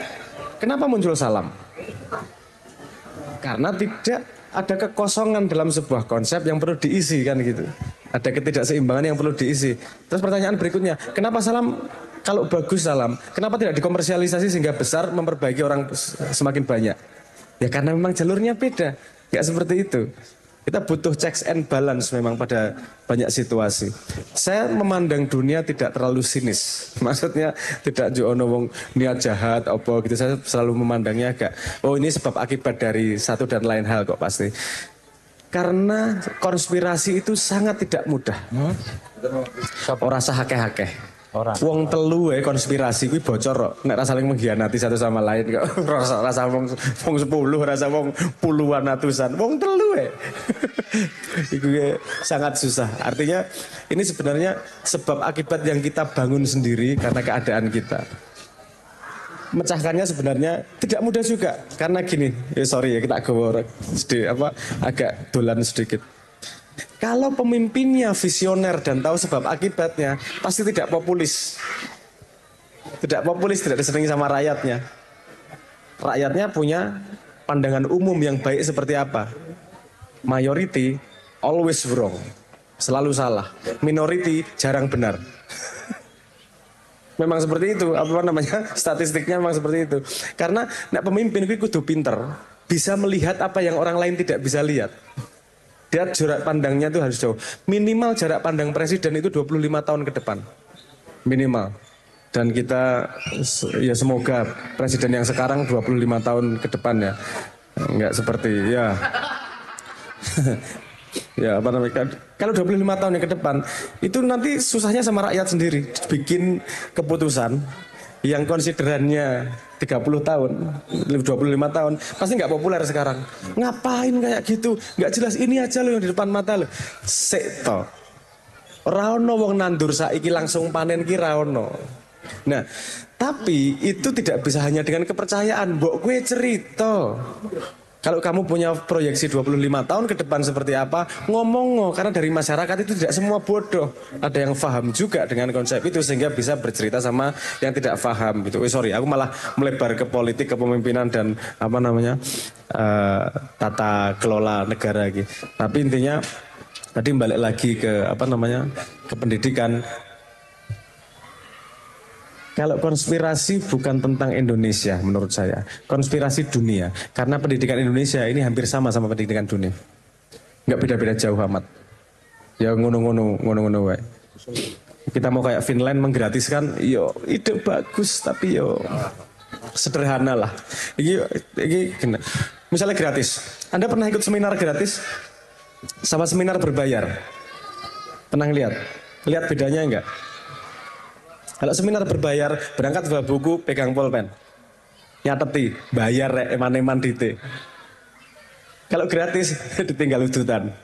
Speaker 1: kenapa muncul salam? Karena tidak ada kekosongan dalam sebuah konsep yang perlu diisi kan gitu. Ada ketidakseimbangan yang perlu diisi. Terus pertanyaan berikutnya, kenapa salam kalau bagus salam, kenapa tidak dikomersialisasi sehingga besar memperbaiki orang semakin banyak? Ya karena memang jalurnya beda, nggak seperti itu. Kita butuh checks and balance memang pada banyak situasi. Saya memandang dunia tidak terlalu sinis. Maksudnya tidak jono wong niat jahat apa gitu. Saya selalu memandangnya agak oh ini sebab akibat dari satu dan lain hal kok pasti. Karena konspirasi itu sangat tidak mudah. Ora sah akeh-akeh. Wong telu konspirasi kuwi bocor kok. Nek ra saling mengkhianati satu sama lain kok. Rasa wong 10, rasa wong puluhan atusan. Wong telu Iku sangat susah. Artinya ini sebenarnya sebab akibat yang kita bangun sendiri karena keadaan kita. Mecahkannya sebenarnya tidak mudah juga karena gini. Sorry ya kita agak dolan sedikit. Kalau pemimpinnya visioner dan tahu sebab akibatnya, pasti tidak populis. Tidak populis, tidak disenangi sama rakyatnya. Rakyatnya punya pandangan umum yang baik seperti apa? Majority always wrong, selalu salah. Minority jarang benar. Memang seperti itu, apa namanya? Statistiknya memang seperti itu. Karena pemimpin itu kudu pinter, bisa melihat apa yang orang lain tidak bisa lihat. Dia jarak pandangnya itu harus jauh. Minimal jarak pandang presiden itu 25 tahun ke depan. Minimal. Dan kita ya semoga presiden yang sekarang 25 tahun ke depan ya. Enggak seperti ya. Ya apa namanya? Kalau 25 tahun yang ke depan itu nanti susahnya sama rakyat sendiri. Bikin keputusan yang konsiderannya 30 tahun, 25 tahun, pasti nggak populer sekarang. Ngapain kayak gitu? Nggak jelas, ini aja loh yang di depan mata lo. Sekto. Raono wong nandur saiki langsung panen ki raono. Nah, tapi itu tidak bisa hanya dengan kepercayaan. Mbok kue cerita. Kalau kamu punya proyeksi 25 tahun ke depan seperti apa, ngomong karena dari masyarakat itu tidak semua bodoh. Ada yang paham juga dengan konsep itu sehingga bisa bercerita sama yang tidak paham gitu. Sorry, aku malah melebar ke politik, kepemimpinan dan apa namanya tata kelola negara gitu. Tapi intinya tadi balik lagi ke apa namanya ke pendidikan. Kalau konspirasi bukan tentang Indonesia menurut saya, konspirasi dunia. Karena pendidikan Indonesia ini hampir sama pendidikan dunia. Nggak beda-beda jauh amat. Ya ngono-ngono wae. Kita mau kayak Finland menggratiskan, yo ide bagus tapi yo sederhana lah. Ini misalnya gratis. Anda pernah ikut seminar gratis sama seminar berbayar? Pernah lihat? Lihat bedanya enggak? Kalau seminar berbayar, berangkat bawa buku, pegang pulpen. Nyateti, bayar eman-eman dite. Kalau gratis, ditinggal udutan.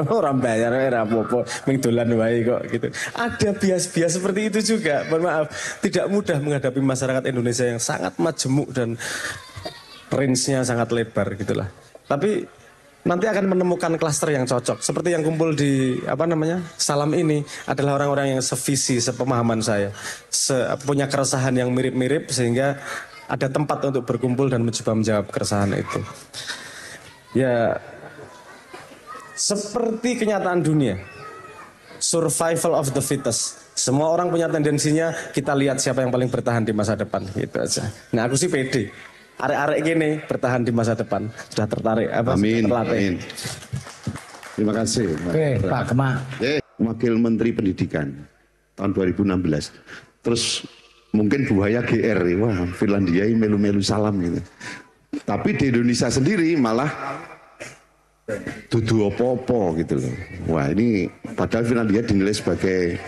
Speaker 1: Orang bayar, apa-apa, mengdolan wae kok gitu. Ada bias-bias seperti itu juga. Mohon maaf, tidak mudah menghadapi masyarakat Indonesia yang sangat majemuk dan range-nya sangat lebar gitulah. Tapi nanti akan menemukan klaster yang cocok. Seperti yang kumpul di apa namanya salam ini adalah orang-orang yang sevisi, sepemahaman saya, punya keresahan yang mirip-mirip sehingga ada tempat untuk berkumpul dan mencoba menjawab keresahan itu. Ya, seperti kenyataan dunia, survival of the fittest. Semua orang punya tendensinya kita lihat siapa yang paling bertahan di masa depan, gitu aja. Nah aku sih pede. Arek-arek gini bertahan di masa depan sudah tertarik apa?
Speaker 3: Amin.
Speaker 1: Terlatih.
Speaker 3: Amin. Terima kasih.
Speaker 4: Oke, Pak Kemak.
Speaker 3: Wakil Menteri Pendidikan tahun 2016. Terus mungkin buaya GR, wah Finlandia melu-melu salam gitu. Tapi di Indonesia sendiri malah dudu opo-opo gitu loh. Wah ini padahal Finlandia dinilai sebagai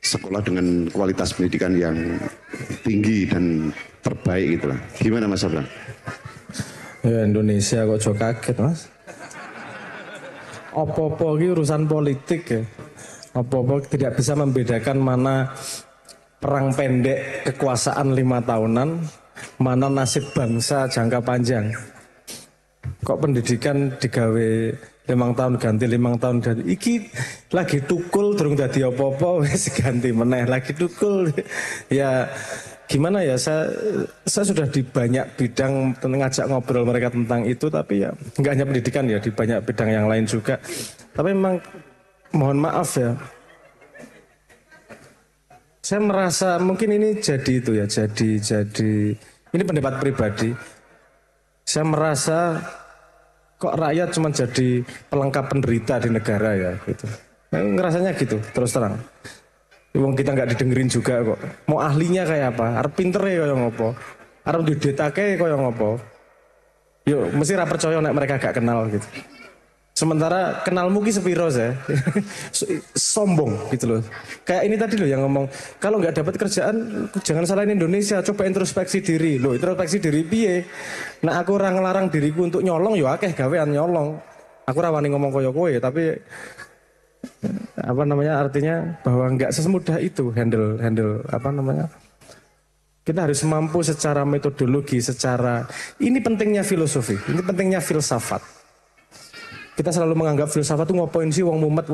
Speaker 3: sekolah dengan kualitas pendidikan yang tinggi dan terbaik gitu lah. Gimana Mas Abraham?
Speaker 1: Ya Indonesia kok jauh kaget Mas. Apa-apa ini urusan politik ya. Apa-apa tidak bisa membedakan mana perang pendek kekuasaan 5 tahunan, mana nasib bangsa jangka panjang. Kok pendidikan digawe 5 tahun ganti 5 tahun ganti. Iki lagi tukul durung dadi apa-apa wis ganti meneh lagi tukul. Ya gimana ya, saya sudah di banyak bidang ngajak ngobrol mereka tentang itu, tapi ya nggak hanya pendidikan ya, di banyak bidang yang lain juga. Tapi memang mohon maaf ya, saya merasa mungkin ini jadi itu ya, jadi ini pendapat pribadi. Saya merasa kok rakyat cuma jadi pelengkap penderita di negara ya gitu. Ngerasanya gitu terus terang. Wong kita nggak didengerin juga kok. Mau ahlinya kayak apa? Arep pinter ya kaya ngopo? Arep didetake kaya ngopo? Yo mesti ra percaya nek mereka gak kenal gitu. Sementara kenalmu ki sepiro saya. Sombong gitu loh. Kayak ini tadi loh yang ngomong, kalau nggak dapat kerjaan jangan salahin Indonesia, coba introspeksi diri. Loh, introspeksi diri piye? Nah, aku ora ngelarang diriku untuk nyolong, yo akeh gawean nyolong. Aku ra wani ngomong koyo kowe, tapi apa namanya, artinya bahwa nggak semudah itu handle apa namanya. Kita harus mampu secara metodologi, secara ini pentingnya filosofi, ini pentingnya filsafat. Kita selalu menganggap filsafat itu ngopoin sih wong mumet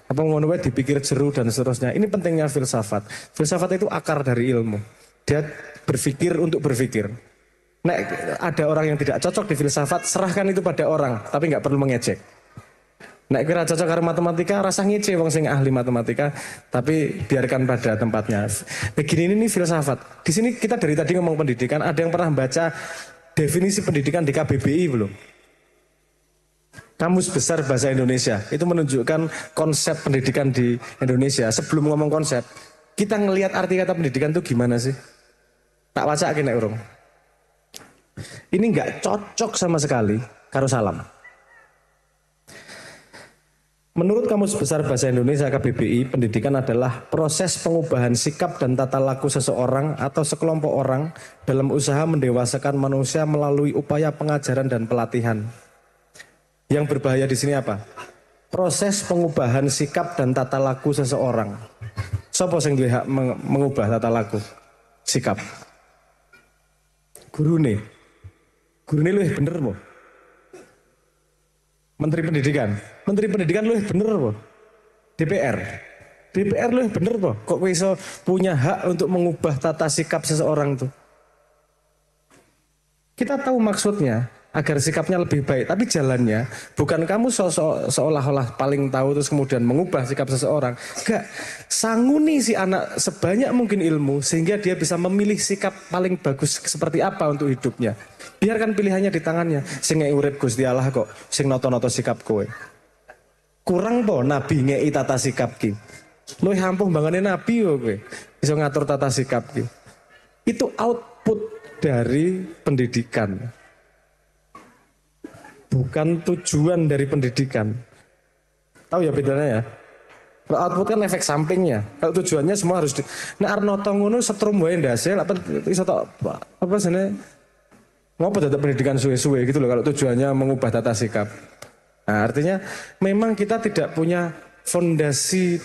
Speaker 1: apa ngono wae dipikir jeru dan seterusnya. Ini pentingnya filsafat. Filsafat itu akar dari ilmu. Dia berpikir untuk berpikir. Nek ada orang yang tidak cocok di filsafat, serahkan itu pada orang, tapi nggak perlu mengejek. Nek kira cocok karo matematika, rasa ngece wong sing ahli matematika, tapi biarkan pada tempatnya. Begini ini filsafat. Di sini kita dari tadi ngomong pendidikan, ada yang pernah baca definisi pendidikan di KBBI belum? Kamus Besar Bahasa Indonesia itu menunjukkan konsep pendidikan di Indonesia. Sebelum ngomong konsep, kita ngelihat arti kata pendidikan itu gimana sih? Tak baca nek urung. Ini nggak cocok sama sekali karo salam. Menurut Kamus Besar Bahasa Indonesia KBBI, pendidikan adalah proses pengubahan sikap dan tata laku seseorang atau sekelompok orang dalam usaha mendewasakan manusia melalui upaya pengajaran dan pelatihan. Yang berbahaya di sini apa? Proses pengubahan sikap dan tata laku seseorang. Sopo sing duwe hak mengubah tata laku sikap? Gurune luwih bener mo. Menteri Pendidikan luwih bener mo. DPR luwih bener mo. Kok kowe iso punya hak untuk mengubah tata sikap seseorang tuh? Kita tahu maksudnya agar sikapnya lebih baik, tapi jalannya bukan kamu seolah-olah paling tahu terus kemudian mengubah sikap seseorang. Enggak, sanguni si anak sebanyak mungkin ilmu sehingga dia bisa memilih sikap paling bagus seperti apa untuk hidupnya. Biarkan pilihannya di tangannya. Sing ngei urip Gusti Allah kok, sing noto-noto sikap kowe. Kurang po nabi ngei tata sikap ki. Luwih ampuh bangane nabi yo kowe. Bisa ngatur tata sikap ki. Itu output dari pendidikan. Bukan tujuan dari pendidikan. Tahu ya bedanya ya? Kalau output kan efek sampingnya. Kalau tujuannya semua harus Nah Arnoto ngono setrum wae ndase apa iso tok apa sene ngopo dadak pendidikan suwe-suwe gitu loh kalau tujuannya mengubah tata sikap. Nah, artinya memang kita tidak punya fondasi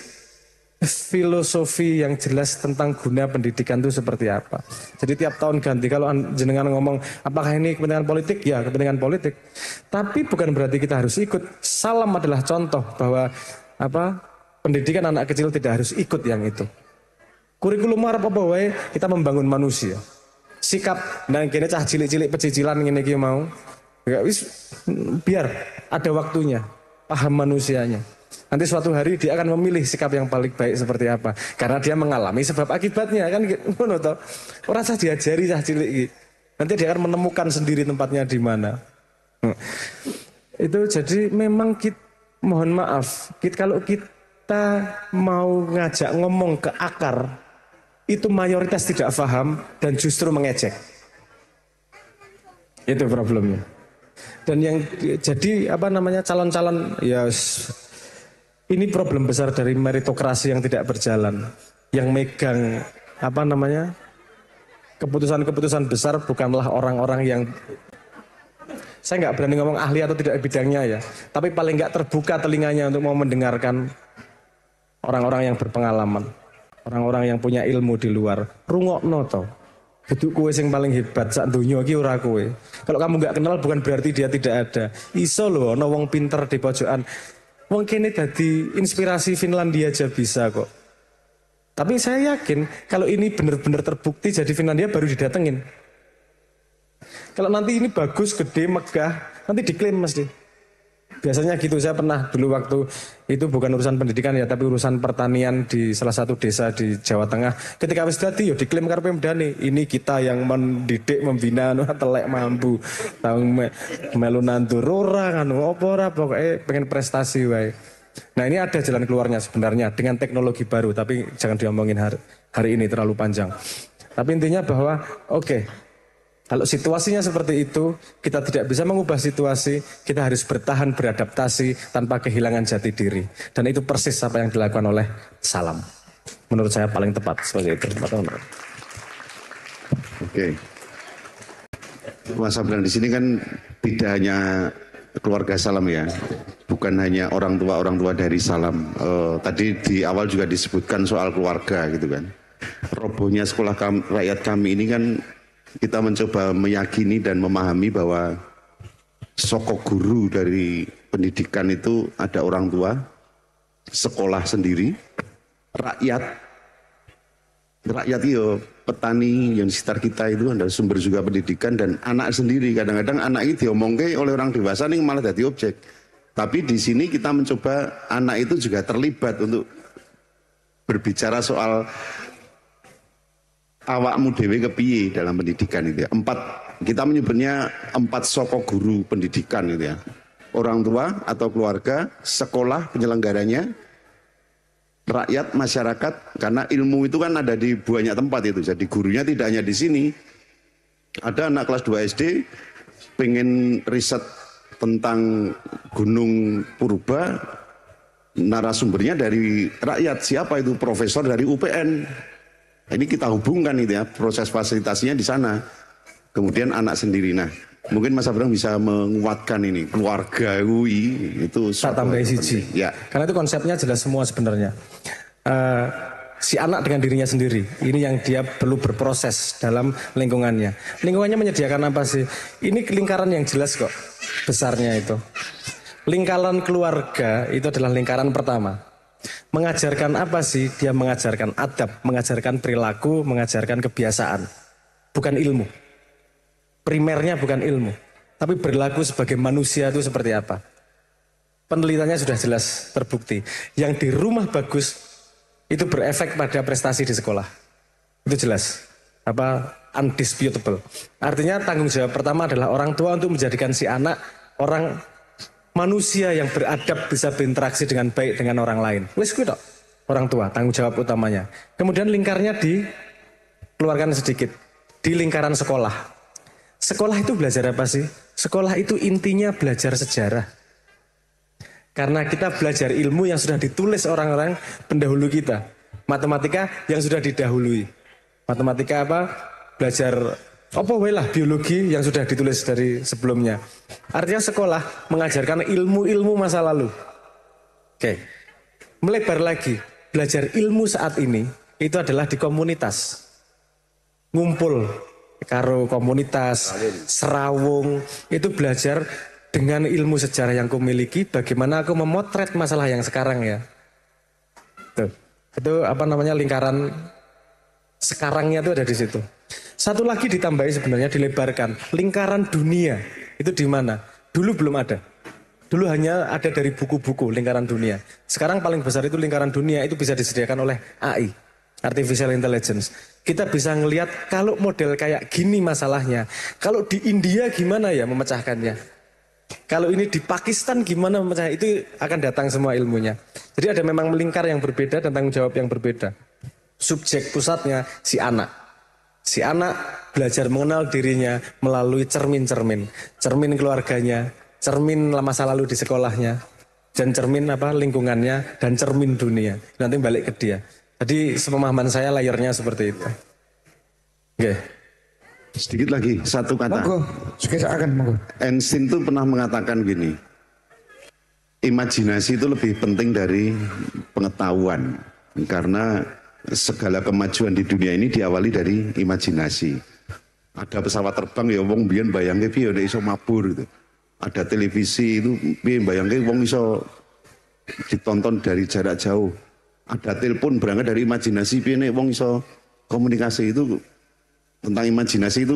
Speaker 1: filosofi yang jelas tentang guna pendidikan itu seperti apa. Jadi tiap tahun ganti, kalau jenengan ngomong apakah ini kepentingan politik? Ya kepentingan politik. Tapi bukan berarti kita harus ikut. Salam adalah contoh bahwa pendidikan anak kecil tidak harus ikut yang itu. Kurikulum apa wae kita membangun manusia. Sikap dan kene cah cilik-cilik pecicilan ngene iki mau. Ya wis biar ada waktunya, paham manusianya. Nanti suatu hari dia akan memilih sikap yang paling baik seperti apa. Karena dia mengalami sebab akibatnya kan ngono to. Ora usah diajari cah cilik iki. Nanti dia akan menemukan sendiri tempatnya di mana. Itu jadi memang mohon maaf, kalau kita mau ngajak ngomong ke akar, itu mayoritas tidak paham dan justru mengejek. Itu problemnya. Dan yang jadi calon-calon ya ini problem besar dari meritokrasi yang tidak berjalan. Yang megang keputusan-keputusan besar bukanlah orang-orang yang, saya nggak berani ngomong ahli atau tidak bidangnya ya, tapi paling nggak terbuka telinganya untuk mau mendengarkan orang-orang yang berpengalaman. orang-orang yang punya ilmu di luar, rungokno to. Kudu kowe sing paling hebat sak donya iki ora kowe. Kalau kamu nggak kenal bukan berarti dia tidak ada. Iso lho ana wong pinter di pojokan. Wong kene dadi inspirasi Finlandia aja bisa kok. Tapi saya yakin kalau ini benar-benar terbukti jadi Finlandia baru didatengin. Kalau nanti ini bagus, gede, megah, nanti diklaim mesti. Biasanya gitu, saya pernah dulu waktu itu bukan urusan pendidikan ya, tapi urusan pertanian di salah satu desa di Jawa Tengah. Ketika wis dadi yo diklaim karo Pemdane, ini kita yang mendidik, membina telek mampu. Tahu melu nandur ora anu apa ora pokoke pengen prestasi wae. Nah, ini ada jalan keluarnya sebenarnya dengan teknologi baru, tapi jangan diomongin hari ini terlalu panjang. Tapi intinya bahwa kalau situasinya seperti itu, kita tidak bisa mengubah situasi, kita harus bertahan beradaptasi tanpa kehilangan jati diri. Dan itu persis apa yang dilakukan oleh Salam. Menurut saya paling tepat seperti itu.
Speaker 3: Oke. Mas Abraham di sini kan tidak hanya keluarga Salam ya, bukan hanya orang tua dari Salam. Tadi di awal juga disebutkan soal keluarga gitu kan. Robohnya sekolah rakyat kami ini kan kita mencoba meyakini dan memahami bahwa sokok guru dari pendidikan itu ada orang tua, sekolah sendiri, rakyat itu petani yang di sekitar kita itu adalah sumber juga pendidikan, dan anak sendiri. Kadang-kadang anak ini diomongke oleh orang dewasa nih malah jadi objek. Tapi di sini kita mencoba anak itu juga terlibat untuk berbicara soal awakmu dewe kepiye dalam pendidikan itu ya. Kita menyebutnya 4 sokok guru pendidikan itu ya. Orang tua atau keluarga, sekolah penyelenggaranya, rakyat, masyarakat. Karena ilmu itu kan ada di banyak tempat itu. Jadi gurunya tidak hanya di sini. Ada anak kelas 2 SD pengen riset tentang Gunung Purba, narasumbernya dari rakyat. Siapa itu? Profesor dari UPN. Ini kita hubungkan itu ya, proses fasilitasinya di sana. Kemudian anak sendiri. Nah, mungkin Mas Abraham bisa menguatkan ini, keluarga UI itu.
Speaker 1: Saya tambahin siji. Ya. Karena itu konsepnya jelas semua sebenarnya. Si anak dengan dirinya sendiri, ini yang dia perlu berproses dalam lingkungannya. Lingkungannya menyediakan apa sih? Ini lingkaran yang jelas kok, besarnya itu. Lingkaran keluarga itu adalah lingkaran pertama. Mengajarkan apa sih? Dia mengajarkan adab, mengajarkan perilaku, mengajarkan kebiasaan. Bukan ilmu. Primernya bukan ilmu. Tapi berlaku sebagai manusia itu seperti apa? Penelitiannya sudah jelas terbukti. Yang di rumah bagus, itu berefek pada prestasi di sekolah. Itu jelas. Undisputable. Artinya tanggung jawab pertama adalah orang tua untuk menjadikan si anak orang manusia yang beradab, bisa berinteraksi dengan baik dengan orang lain. Wes kuwi tok. Orang tua tanggung jawab utamanya. Kemudian lingkarnya dikeluarkan sedikit di lingkaran sekolah. Sekolah itu belajar apa sih? Sekolah itu intinya belajar sejarah. Karena kita belajar ilmu yang sudah ditulis orang-orang pendahulu kita. Matematika yang sudah didahului. Matematika belajar biologi yang sudah ditulis dari sebelumnya. Artinya sekolah mengajarkan ilmu-ilmu masa lalu. Melebar lagi, belajar ilmu saat ini itu adalah di komunitas. Ngumpul karo komunitas, serawung, itu belajar dengan ilmu sejarah yang kumiliki, bagaimana aku memotret masalah yang sekarang ya. Itu lingkaran sekarangnya itu ada di situ. Satu lagi ditambahi sebenarnya dilebarkan. Lingkaran dunia itu di mana? Dulu belum ada. Dulu hanya ada dari buku-buku lingkaran dunia. Sekarang paling besar itu lingkaran dunia itu bisa disediakan oleh AI, Artificial Intelligence. Kita bisa ngelihat kalau model kayak gini masalahnya. Kalau di India gimana ya memecahkannya? Kalau ini di Pakistan gimana memecahkannya? Itu akan datang semua ilmunya. Jadi ada memang lingkar yang berbeda dan tanggung jawab yang berbeda. Subjek pusatnya si anak. Si anak belajar mengenal dirinya melalui cermin-cermin. Cermin keluarganya, cermin masa lalu di sekolahnya, dan cermin lingkungannya, dan cermin dunia. Nanti balik ke dia. Jadi sepemahaman saya layernya seperti itu. Oke.
Speaker 3: Sedikit lagi, satu kata.
Speaker 2: Monggo.
Speaker 3: Einstein itu pernah mengatakan gini, imajinasi itu lebih penting dari pengetahuan. Karena segala kemajuan di dunia ini diawali dari imajinasi. Ada pesawat terbang ya wong biyen bayangke piye nek iso mabur gitu. Ada televisi itu piye bayangke wong iso ditonton dari jarak jauh. Ada telepon berangkat dari imajinasi piye nek wong iso komunikasi. Itu tentang imajinasi itu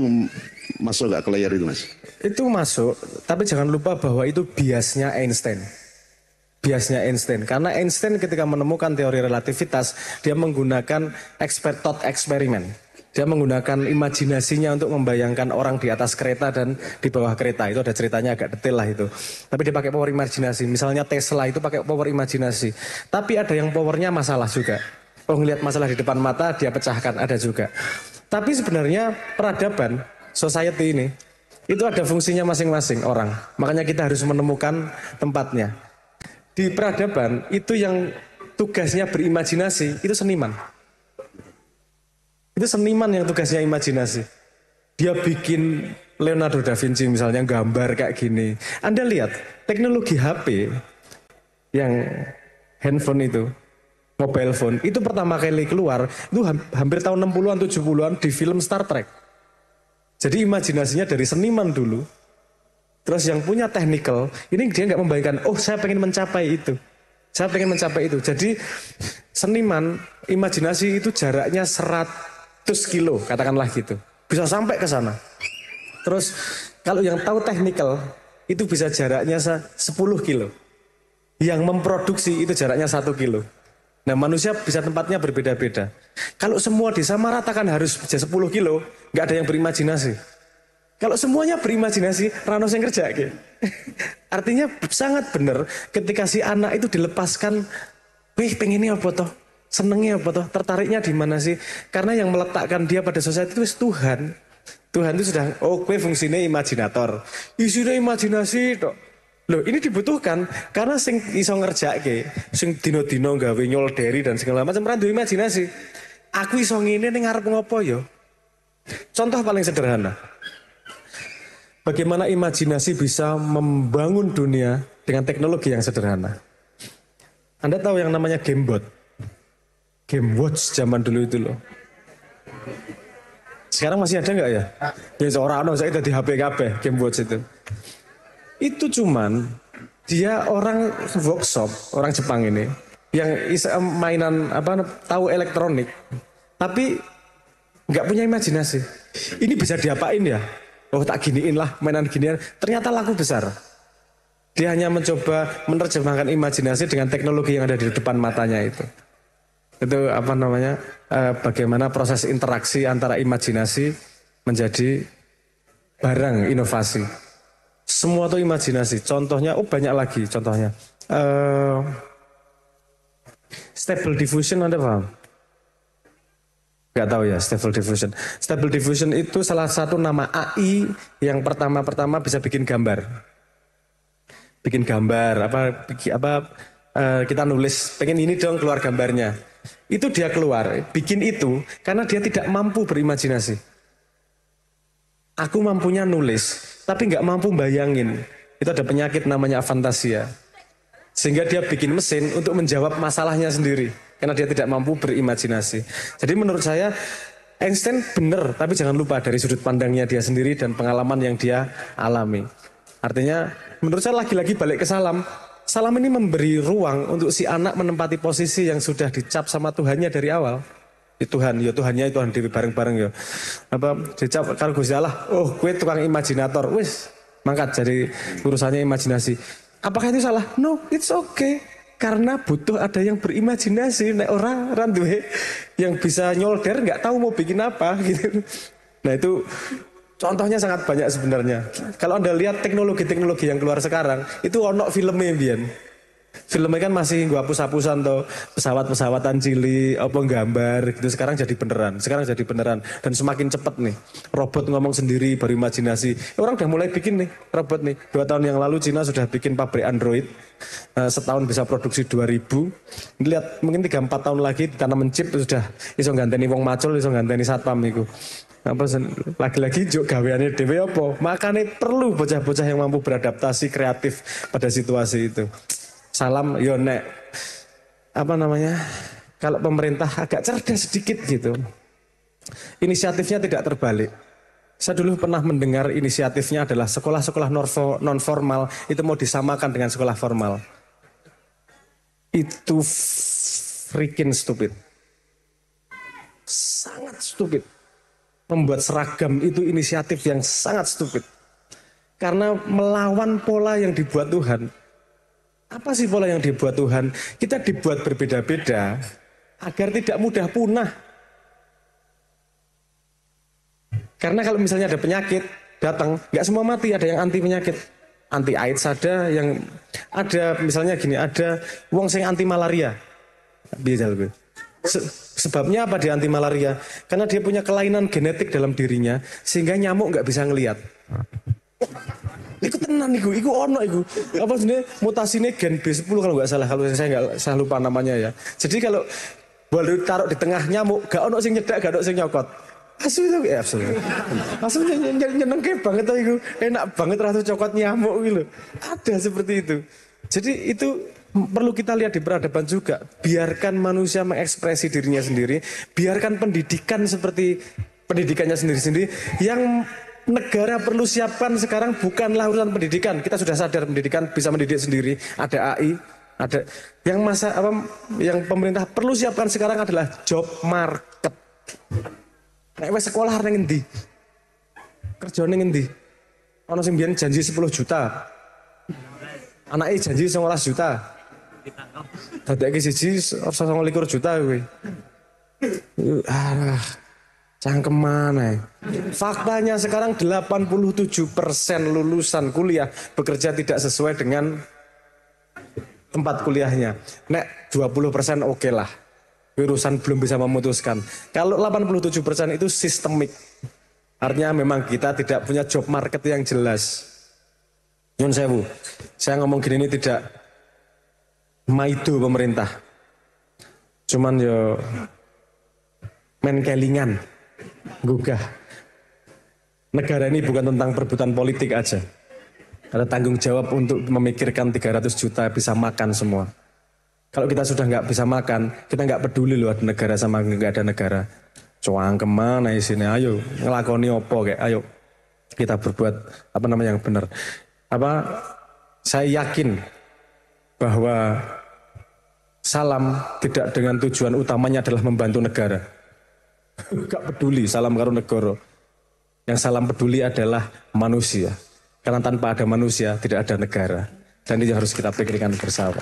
Speaker 3: masuk gak ke layar itu, Mas?
Speaker 1: Itu masuk, tapi jangan lupa bahwa itu biasnya Einstein. Biasnya Einstein, karena Einstein ketika menemukan teori relativitas, dia menggunakan thought eksperimen. Dia menggunakan imajinasinya untuk membayangkan orang di atas kereta dan di bawah kereta. Itu ada ceritanya agak detail lah itu. Tapi dia pakai power imajinasi. Misalnya Tesla itu pakai power imajinasi. Tapi ada yang powernya masalah juga. Oh, ngelihat masalah di depan mata, dia pecahkan, ada juga. Tapi sebenarnya peradaban, society ini, itu ada fungsinya masing-masing orang. Makanya kita harus menemukan tempatnya. Di peradaban itu yang tugasnya berimajinasi itu seniman. Itu seniman yang tugasnya imajinasi. Dia bikin Leonardo da Vinci misalnya gambar kayak gini. Anda lihat teknologi HP yang handphone itu, mobile phone itu pertama kali keluar itu hampir tahun 60-an 70-an di film Star Trek. Jadi imajinasinya dari seniman dulu. Terus yang punya technical, ini dia nggak membayangkan, oh saya pengen mencapai itu. Saya pengen mencapai itu. Jadi seniman, imajinasi itu jaraknya 100 kilo, katakanlah gitu. Bisa sampai ke sana. Terus kalau yang tahu technical, itu bisa jaraknya 10 kilo. Yang memproduksi itu jaraknya 1 kilo. Nah manusia bisa tempatnya berbeda-beda. Kalau semua disamaratakan harus 10 kilo, nggak ada yang berimajinasi. Kalau semuanya berimajinasi, Rano yang kerja gitu. Artinya sangat benar ketika si anak itu dilepaskan, wih pengennya apa toh, senengnya apa toh, tertariknya di mana sih? Karena yang meletakkan dia pada society itu Tuhan. Tuhan itu sudah, oh kue fungsinya imajinator, isinya imajinasi toh. Loh ini dibutuhkan karena sing iso ngerjake, sing dino-dino gawe nyolderi dan segala macam randu imajinasi. Aku iso ngene ning ngarep ngopo yo? Contoh paling sederhana. Bagaimana imajinasi bisa membangun dunia dengan teknologi yang sederhana. Anda tahu yang namanya Gamebot? Game Watch zaman dulu itu loh. Sekarang masih ada nggak ya? Ya seorang saya di HP kabeh Game Watch itu. Itu cuman dia orang workshop, orang Jepang ini yang mainan tahu elektronik, tapi nggak punya imajinasi. Ini bisa diapain ya? Oh tak giniin lah, mainan ginian. Ternyata laku besar. Dia hanya mencoba menerjemahkan imajinasi dengan teknologi yang ada di depan matanya itu. Itu bagaimana proses interaksi antara imajinasi menjadi barang inovasi. Semua itu imajinasi. Contohnya, banyak lagi contohnya. Stable diffusion Anda paham? Gak tahu ya, Stable Diffusion. Stable Diffusion itu salah satu nama AI yang pertama-tama bisa bikin gambar. Bikin gambar, kita nulis, pengen ini dong keluar gambarnya. Itu dia keluar, bikin itu karena dia tidak mampu berimajinasi. Aku mampunya nulis, tapi gak mampu bayangin. Itu ada penyakit namanya afantasia. Sehingga dia bikin mesin untuk menjawab masalahnya sendiri. Karena dia tidak mampu berimajinasi. Jadi menurut saya Einstein benar, tapi jangan lupa dari sudut pandangnya dia sendiri dan pengalaman yang dia alami. Artinya menurut saya lagi-lagi balik ke Salam. Salam ini memberi ruang untuk si anak menempati posisi yang sudah dicap sama Tuhannya dari awal. Tuhannya itu Tuhan Dewi bareng-bareng ya. Dicap kalau Gusti Allah, gue tukang imajinator. Wis, mangkat jadi urusannya imajinasi. Apakah itu salah? No, it's okay. Karena butuh ada yang berimajinasi, nek orang randuhe yang bisa nyolder nggak tahu mau bikin apa gitu. Nah itu contohnya sangat banyak sebenarnya. Kalau Anda lihat teknologi-teknologi yang keluar sekarang, itu ono filmnya Bian. Filmnya kan masih gua hapus-hapusan tuh, pesawat-pesawatan cilik, gambar gitu. Sekarang jadi beneran. Dan semakin cepat nih. Robot ngomong sendiri, berimajinasi. Orang udah mulai bikin nih, robot nih. 2 tahun yang lalu Cina sudah bikin pabrik Android. Setahun bisa produksi 2000. Lihat mungkin 3-4 tahun lagi ditanam chip sudah iso ganteni wong macul, iso ganteni satpam iku. Lagi-lagi juk gaweane dhewe apa? Makanya perlu bocah-bocah yang mampu beradaptasi kreatif pada situasi itu. Salam yo nek kalau pemerintah agak cerdas sedikit gitu, inisiatifnya tidak terbalik. Saya dulu pernah mendengar inisiatifnya adalah sekolah-sekolah non formal itu mau disamakan dengan sekolah formal. Itu freaking stupid. Sangat stupid. Membuat seragam itu inisiatif yang sangat stupid. Karena melawan pola yang dibuat Tuhan. Apa sih pola yang dibuat Tuhan? Kita dibuat berbeda-beda agar tidak mudah punah. Karena kalau misalnya ada penyakit datang, nggak semua mati, ada yang anti penyakit. Anti AIDS ada, yang ada misalnya gini, ada wong sing anti malaria. Bisa lebih. Sebabnya apa dia anti malaria? Karena dia punya kelainan genetik dalam dirinya sehingga nyamuk nggak bisa ngelihat. Iku tenan iku ono iku. Apa sebenarnya mutasinya gen B10 kalau nggak salah, kalau saya lupa namanya ya. Jadi kalau boleh taruh di tengah nyamuk, gak ono sing nyedak, gak ono sing nyokot. Asu itu ya Asu nyenengke banget itu, enak banget rasa cokot nyamuk gitu. Ada seperti itu. Jadi itu perlu kita lihat di peradaban juga. Biarkan manusia mengekspresi dirinya sendiri, biarkan pendidikan seperti pendidikannya sendiri-sendiri. Yang negara perlu siapkan sekarang bukanlah urusan pendidikan. Kita sudah sadar pendidikan bisa mendidik sendiri. Ada AI, ada yang pemerintah perlu siapkan sekarang adalah job market. Nek wis sekolah ning endi? Kerja ning endi? Ana sing mbiyen janji 10 juta. Anake janji 19 juta. Dadeke siji 29 juta kuwi. Cangkeman ae. Faktanya sekarang 87% lulusan kuliah bekerja tidak sesuai dengan tempat kuliahnya. Nek 20% oke lah. Urusan belum bisa memutuskan. Kalau 87% itu sistemik. Artinya memang kita tidak punya job market yang jelas. Nyun sewu. Saya ngomong gini ini tidak maido pemerintah. Cuman yo men kelingan. Gugah. Negara ini bukan tentang perebutan politik aja. Ada tanggung jawab untuk memikirkan 300 juta bisa makan semua. Kalau kita sudah nggak bisa makan, kita nggak peduli loh ada negara sama nggak ada negara. Cuang kemana di sini? Ayo ngelakoni opo kayak, ayo kita berbuat yang benar. Saya yakin bahwa salam tidak dengan tujuan utamanya adalah membantu negara. Gak peduli salam karo negara. Yang salam peduli adalah manusia. Karena tanpa ada manusia tidak ada negara. Dan ini harus kita pikirkan bersama.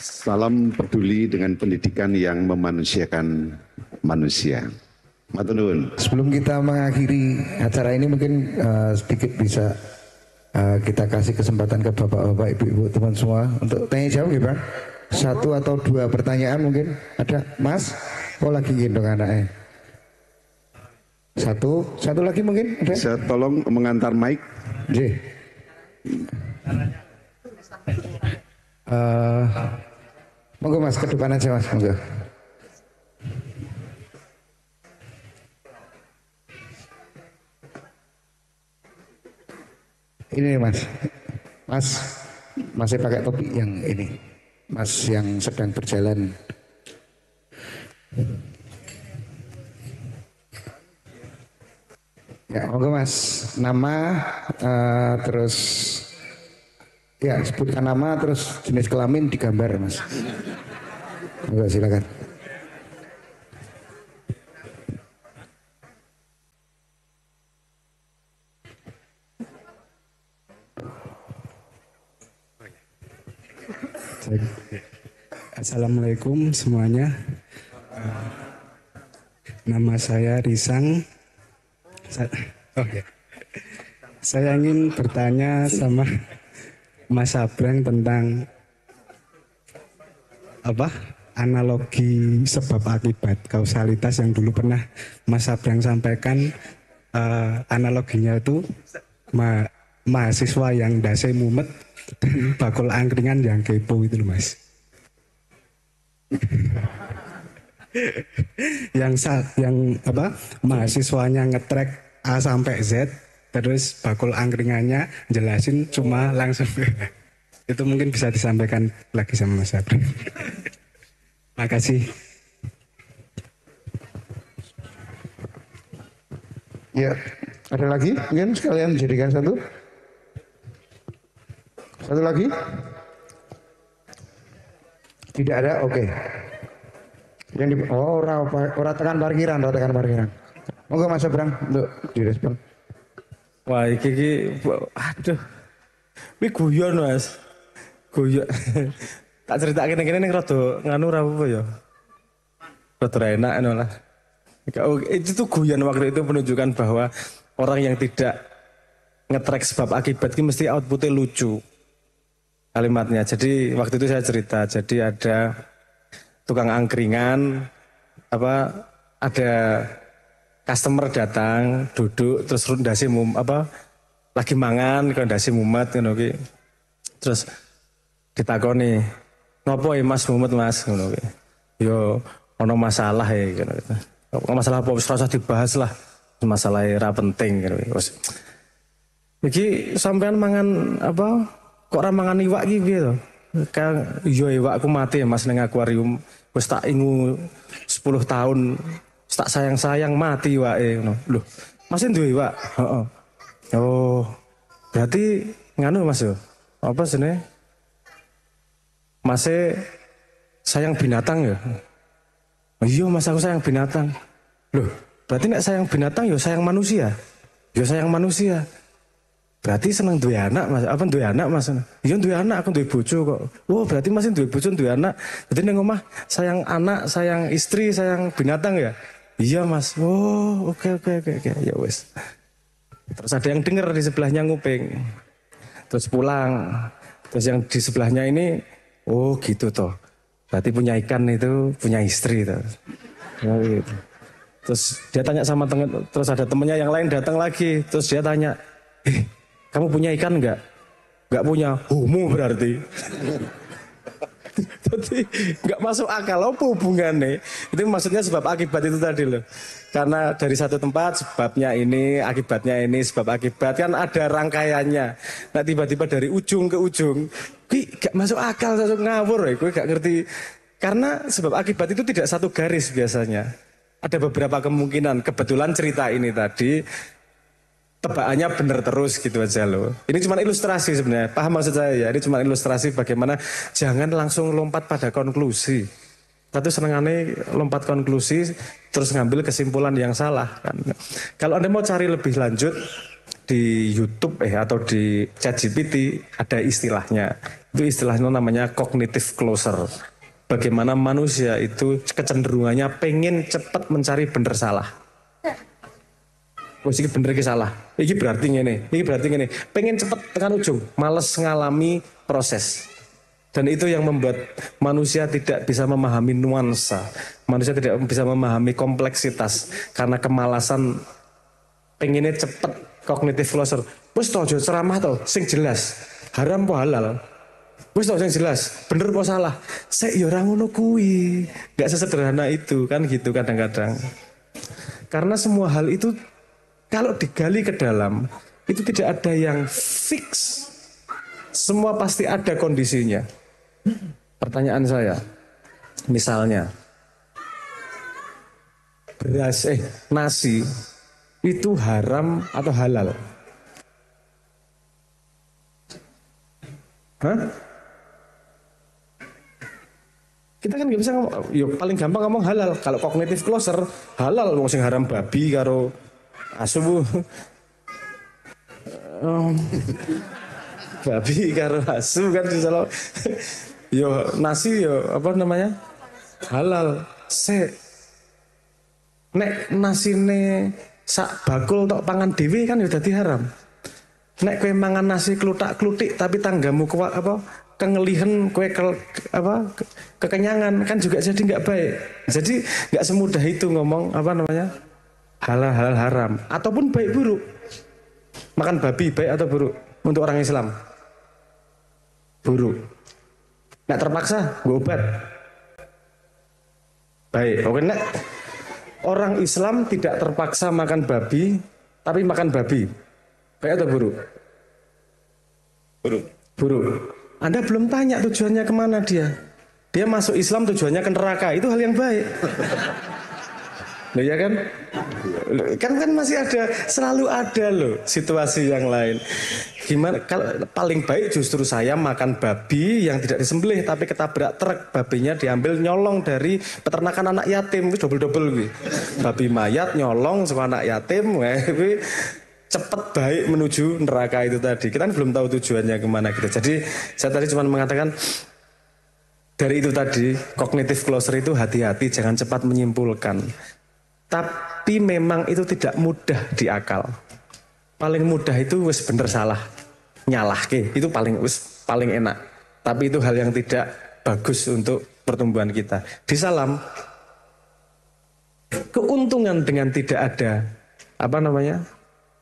Speaker 3: Salam peduli dengan pendidikan yang memanusiakan manusia. Matur nuwun.
Speaker 2: Sebelum kita mengakhiri acara ini mungkin sedikit bisa kita kasih kesempatan ke bapak-bapak, ibu-ibu, teman semua untuk tanya jawab ya Bang. 1 atau 2 pertanyaan mungkin ada. Mas, kok lagi gendong anaknya? Satu lagi mungkin ada.
Speaker 3: Saya tolong mengantar mic.
Speaker 2: Monggo Mas, ke depan aja Mas, monggo. Ini Mas, masih pakai topi yang ini, Mas yang sedang berjalan. Ya, monggo Mas, nama, terus ya sebutkan nama, terus jenis kelamin digambar Mas. Monggo silakan.
Speaker 4: Assalamualaikum semuanya. Nama saya Risang. Saya ingin bertanya sama Mas Abrang tentang analogi sebab akibat kausalitas yang dulu pernah Mas Abrang sampaikan. Analoginya itu mahasiswa yang dase mumet dan bakul angkringan yang kepo itu loh Mas. Mahasiswanya ngetrack A sampai Z, terus bakul angkringannya jelasin cuma langsung Itu mungkin bisa disampaikan lagi sama Mas Abri. Makasih.
Speaker 2: Ya, ada lagi? Mungkin sekalian dijadikan satu. Satu lagi? Tidak ada, oke. Yang di, oh, ora tekan parkiran, ora tekan parkiran. Monggo Mas Abrang untuk direspon.
Speaker 1: Wah, iki aduh. Wih guyon Mas. Guyon. Tak ceritake kene ning rada nganu ra apa ya. Rada enak ngono lah. Itu tuh guyon waktu itu menunjukkan bahwa orang yang tidak ngetrack sebab akibat ini mesti outputnya lucu kalimatnya. Jadi waktu itu saya cerita, jadi ada tukang angkringan, ada customer datang, duduk, terus ndase lagi mangan, ndase mumet ngono ki. Terus ditakoni, "Ngopo Mas mumet Mas?" ngono ki. Yo ono masalah ya gitu. Masalah apa wis rasa dibahas lah. Masalah ra penting gitu. Wis. Iki sampean mangan kok ora mangan iwak iki piye to? Kan yo iwakku mati ya Mas ning akuarium. Wis tak ingu 10 tahun. Tak sayang-sayang mati iwake ngono. Loh, Mas duwe iwak? Heeh. Oh. Berarti nganu Mas yo. Apa jenenge? Mas sayang binatang ya? Iya Mas aku sayang binatang. Loh, berarti nek sayang binatang ya sayang manusia. Ya sayang manusia. Berarti seneng duwe anak Mas. Apa duwe anak Mas? Iya duwe anak, aku duwe bojo kok. Oh, berarti Mas duwe bojo, duwe anak. Berarti ning omah sayang anak, sayang istri, sayang binatang ya? Iya Mas. Oh, oke. Ya wes. Terus ada yang denger di sebelahnya nguping. Terus pulang. Terus yang di sebelahnya ini, oh gitu toh. Berarti punya ikan itu punya istri tuh. Oh, gitu. Terus dia tanya sama temen, terus ada temennya yang lain datang lagi. Terus dia tanya, kamu punya ikan enggak? Enggak punya. Homo berarti. Jadi enggak masuk akal apa hubungannya. Itu maksudnya sebab akibat itu tadi loh. Karena dari satu tempat sebabnya ini, akibatnya ini, sebab akibat kan ada rangkaiannya. Nah tiba-tiba dari ujung ke ujung, gak masuk akal, ngawur ya, gue gak ngerti. Karena sebab akibat itu tidak satu garis biasanya. Ada beberapa kemungkinan, kebetulan cerita ini tadi, tebakannya benar terus gitu aja loh. Ini cuma ilustrasi sebenarnya, paham maksud saya ya, ini cuma ilustrasi bagaimana jangan langsung lompat pada konklusi. Tapi senengannya lompat konklusi terus ngambil kesimpulan yang salah kan. Kalau Anda mau cari lebih lanjut di YouTube atau di ChatGPT ada istilahnya. Itu istilahnya namanya cognitive closure. Bagaimana manusia itu kecenderungannya pengen cepat mencari benar salah. Ini bener iki salah. Iki berarti ngene, iki berarti ngene. Pengen cepet tekan ujung, males ngalami proses. Dan itu yang membuat manusia tidak bisa memahami nuansa. Manusia tidak bisa memahami kompleksitas karena kemalasan pengennya cepet cognitive closure. Wis to aja ceramah to, sing jelas. Haram po halal. Wis to sing jelas, bener po salah. Sek ya ora ngono kuwi. Enggak sesederhana itu kan gitu kadang-kadang. Karena semua hal itu kalau digali ke dalam, itu tidak ada yang fix. Semua pasti ada kondisinya. Pertanyaan saya, misalnya, nasi itu haram atau halal? Hah? Kita kan nggak bisa ngomong, yuk paling gampang ngomong halal. Kalau cognitive closure, halal, wong sing haram babi karo asu. Babi karo asu kan misalnya. Yo nasi yo apa namanya? Halal. Nek nasine sak bakul tok pangan dhewe kan yo dadi haram. Nek kowe mangan nasi klutak-klutik tapi tanggamu kengelihan kowe kekenyangan kan juga jadi nggak baik. Jadi nggak semudah itu ngomong halal haram ataupun baik buruk. Makan babi baik atau buruk untuk orang Islam? Buruk. Nek terpaksa gue obat. Baik. Oke, nek orang Islam tidak terpaksa makan babi tapi makan babi. Baik atau buruk? Buruk. Anda belum tanya tujuannya kemana dia. Dia masuk Islam tujuannya ke neraka, itu hal yang baik. Loh ya kan? Kan masih ada, selalu ada loh situasi yang lain. Gimana kalau paling baik justru saya makan babi yang tidak disembelih tapi ketabrak truk, babinya diambil nyolong dari peternakan anak yatim, itu double-double gitu. Babi mayat nyolong sama anak yatim, itu cepet baik menuju neraka itu tadi. Kita kan belum tahu tujuannya kemana gitu. Jadi saya tadi cuma mengatakan dari itu tadi, cognitive closure itu hati-hati, jangan cepat menyimpulkan. Tapi memang itu tidak mudah di akal. Paling mudah itu wis bener salah, nyalahke, itu paling enak. Tapi itu hal yang tidak bagus untuk pertumbuhan kita. Di Salam, keuntungan dengan tidak ada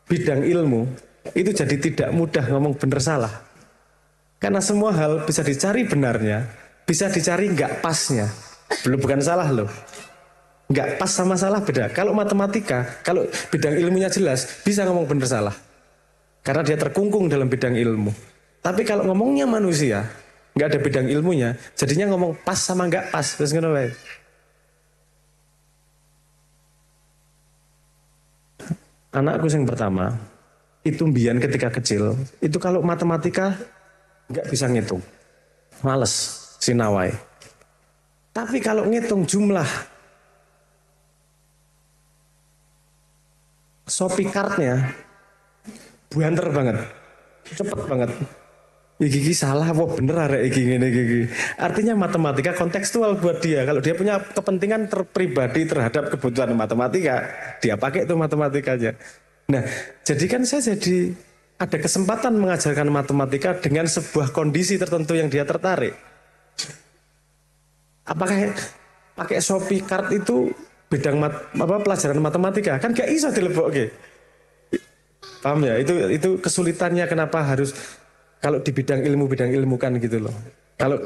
Speaker 1: bidang ilmu, itu jadi tidak mudah ngomong bener salah. Karena semua hal bisa dicari benarnya, bisa dicari nggak pasnya. Bukan salah loh. Nggak pas sama salah beda. Kalau matematika, kalau bidang ilmunya jelas, bisa ngomong bener salah. Karena dia terkungkung dalam bidang ilmu. Tapi kalau ngomongnya manusia, nggak ada bidang ilmunya, jadinya ngomong pas sama nggak pas. Terus ngono wae. Anakku yang pertama, itu mbiyen ketika kecil, itu kalau matematika nggak bisa ngitung. Males, sinawai. Tapi kalau ngitung jumlah Shopee card-nya buanter banget, cepet banget. Iki salah, wah bener ada iki ngene iki. Artinya matematika kontekstual buat dia. Kalau dia punya kepentingan pribadi terhadap kebutuhan matematika, dia pakai itu matematikanya. Nah, jadi kan saya jadi ada kesempatan mengajarkan matematika dengan sebuah kondisi tertentu yang dia tertarik. Apakah pakai Shopee card itu bidang pelajaran matematika? Kan gak iso dilebokke. Paham ya? Itu kesulitannya kenapa harus kalau di bidang ilmu kan gitu loh. Kalau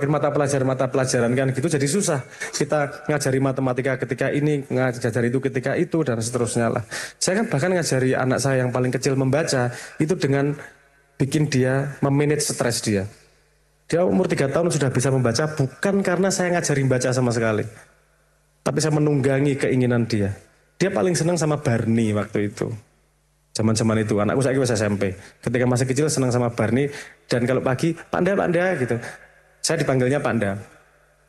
Speaker 1: mata pelajaran kan gitu jadi susah. Kita ngajari matematika ketika ini, ngajari itu ketika itu dan seterusnya lah. Saya kan bahkan ngajari anak saya yang paling kecil membaca itu dengan bikin dia memanage stres dia. Dia umur 3 tahun sudah bisa membaca bukan karena saya ngajari baca sama sekali. Tapi saya menunggangi keinginan dia. Dia paling senang sama Barney waktu itu. Zaman-zaman itu, anakku saya wis SMP. Ketika masih kecil senang sama Barney. Dan kalau pagi, Panda gitu. Saya dipanggilnya Panda.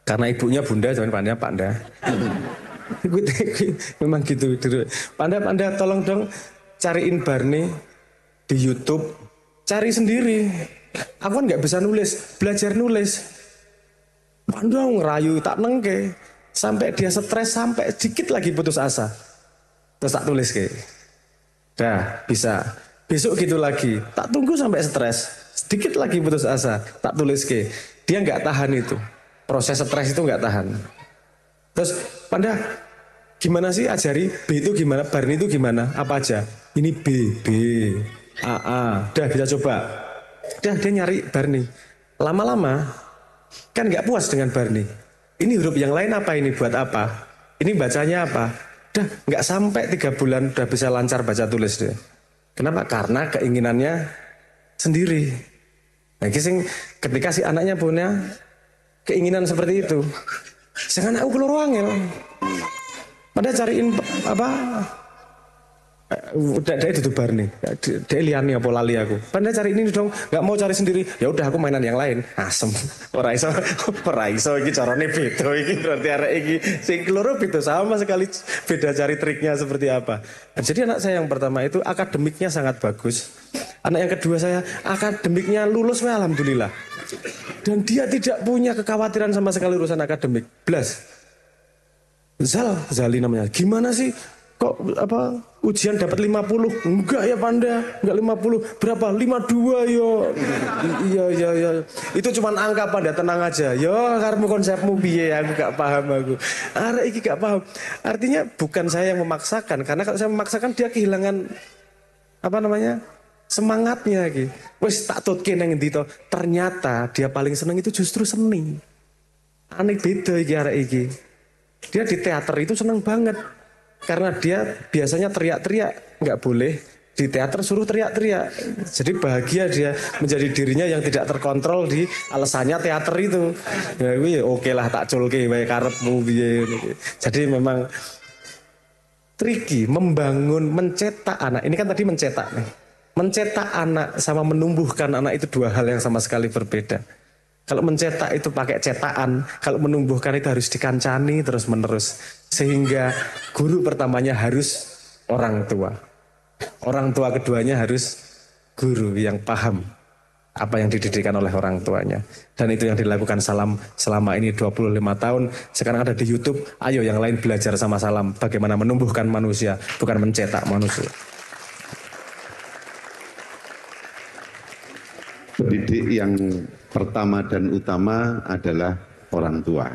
Speaker 1: Karena ibunya Bunda, zaman Panda. Memang gitu. Panda tolong dong cariin Barney di YouTube. Cari sendiri. Aku kan gak bisa nulis, belajar nulis. Panda ngerayu, tak nengke. Sampai dia stres, sampai sedikit lagi putus asa. Terus tak tulis ke. Dah, bisa. Besok gitu lagi. Tak tunggu sampai stres. Sedikit lagi putus asa. Tak tulis ke. Dia nggak tahan itu. Proses stres itu nggak tahan. Terus, Panda, gimana sih ajari? B itu gimana? Barney itu gimana? Apa aja? Ini B, A. Dah, bisa coba. Dah, dia nyari Barney. Lama-lama, kan nggak puas dengan Barney. Ini huruf yang lain apa ini? Buat apa? Ini bacanya apa? Dah nggak sampai 3 bulan udah bisa lancar baca tulis deh. Kenapa? Karena keinginannya sendiri. Nah, ketika si anaknya punya keinginan seperti itu, jangan aku keluar angel. Pada cariin udah itu Barney. Dia liani apa lali aku. Pada cari ini dong, nggak mau cari sendiri. Ya udah aku mainan yang lain. Asem. Ora iso iki carane beda iki berarti arek iki sing keloro beda sama sekali beda cari triknya seperti apa. Nah, jadi anak saya yang pertama itu akademiknya sangat bagus. Anak yang kedua saya akademiknya lulus alhamdulillah. Dan dia tidak punya kekhawatiran sama sekali urusan akademik. Blas. Zali namanya. Gimana sih? Kok ujian dapat 50? Enggak ya Panda, enggak 50. Berapa? 52 yo. Iya. Itu cuman angka Panda, tenang aja. Yo, karemu konsepmu piye, aku gak paham aku. Arek iki gak paham. Artinya bukan saya yang memaksakan, karena kalau saya memaksakan dia kehilangan semangatnya iki. Wis tak tutke nang endi to. Ternyata dia paling seneng itu justru seni. Aneh beda iki arek iki. Dia di teater itu seneng banget. Karena dia biasanya teriak-teriak nggak boleh, di teater suruh teriak-teriak. Jadi bahagia dia menjadi dirinya yang tidak terkontrol di alasannya teater itu. Ya oke lah tak culke wae karepmu piye. Jadi memang tricky membangun, mencetak anak. Ini kan tadi mencetak nih. Mencetak anak sama menumbuhkan anak itu dua hal yang sama sekali berbeda. Kalau mencetak itu pakai cetakan, kalau menumbuhkan itu harus dikancani terus menerus. Sehingga guru pertamanya harus orang tua. Orang tua keduanya harus guru yang paham apa yang dididikan oleh orang tuanya. Dan itu yang dilakukan Salam selama ini 25 tahun. Sekarang ada di YouTube, ayo yang lain belajar sama Salam. Bagaimana menumbuhkan manusia, bukan mencetak manusia.
Speaker 3: Pendidik yang pertama dan utama adalah orang tua.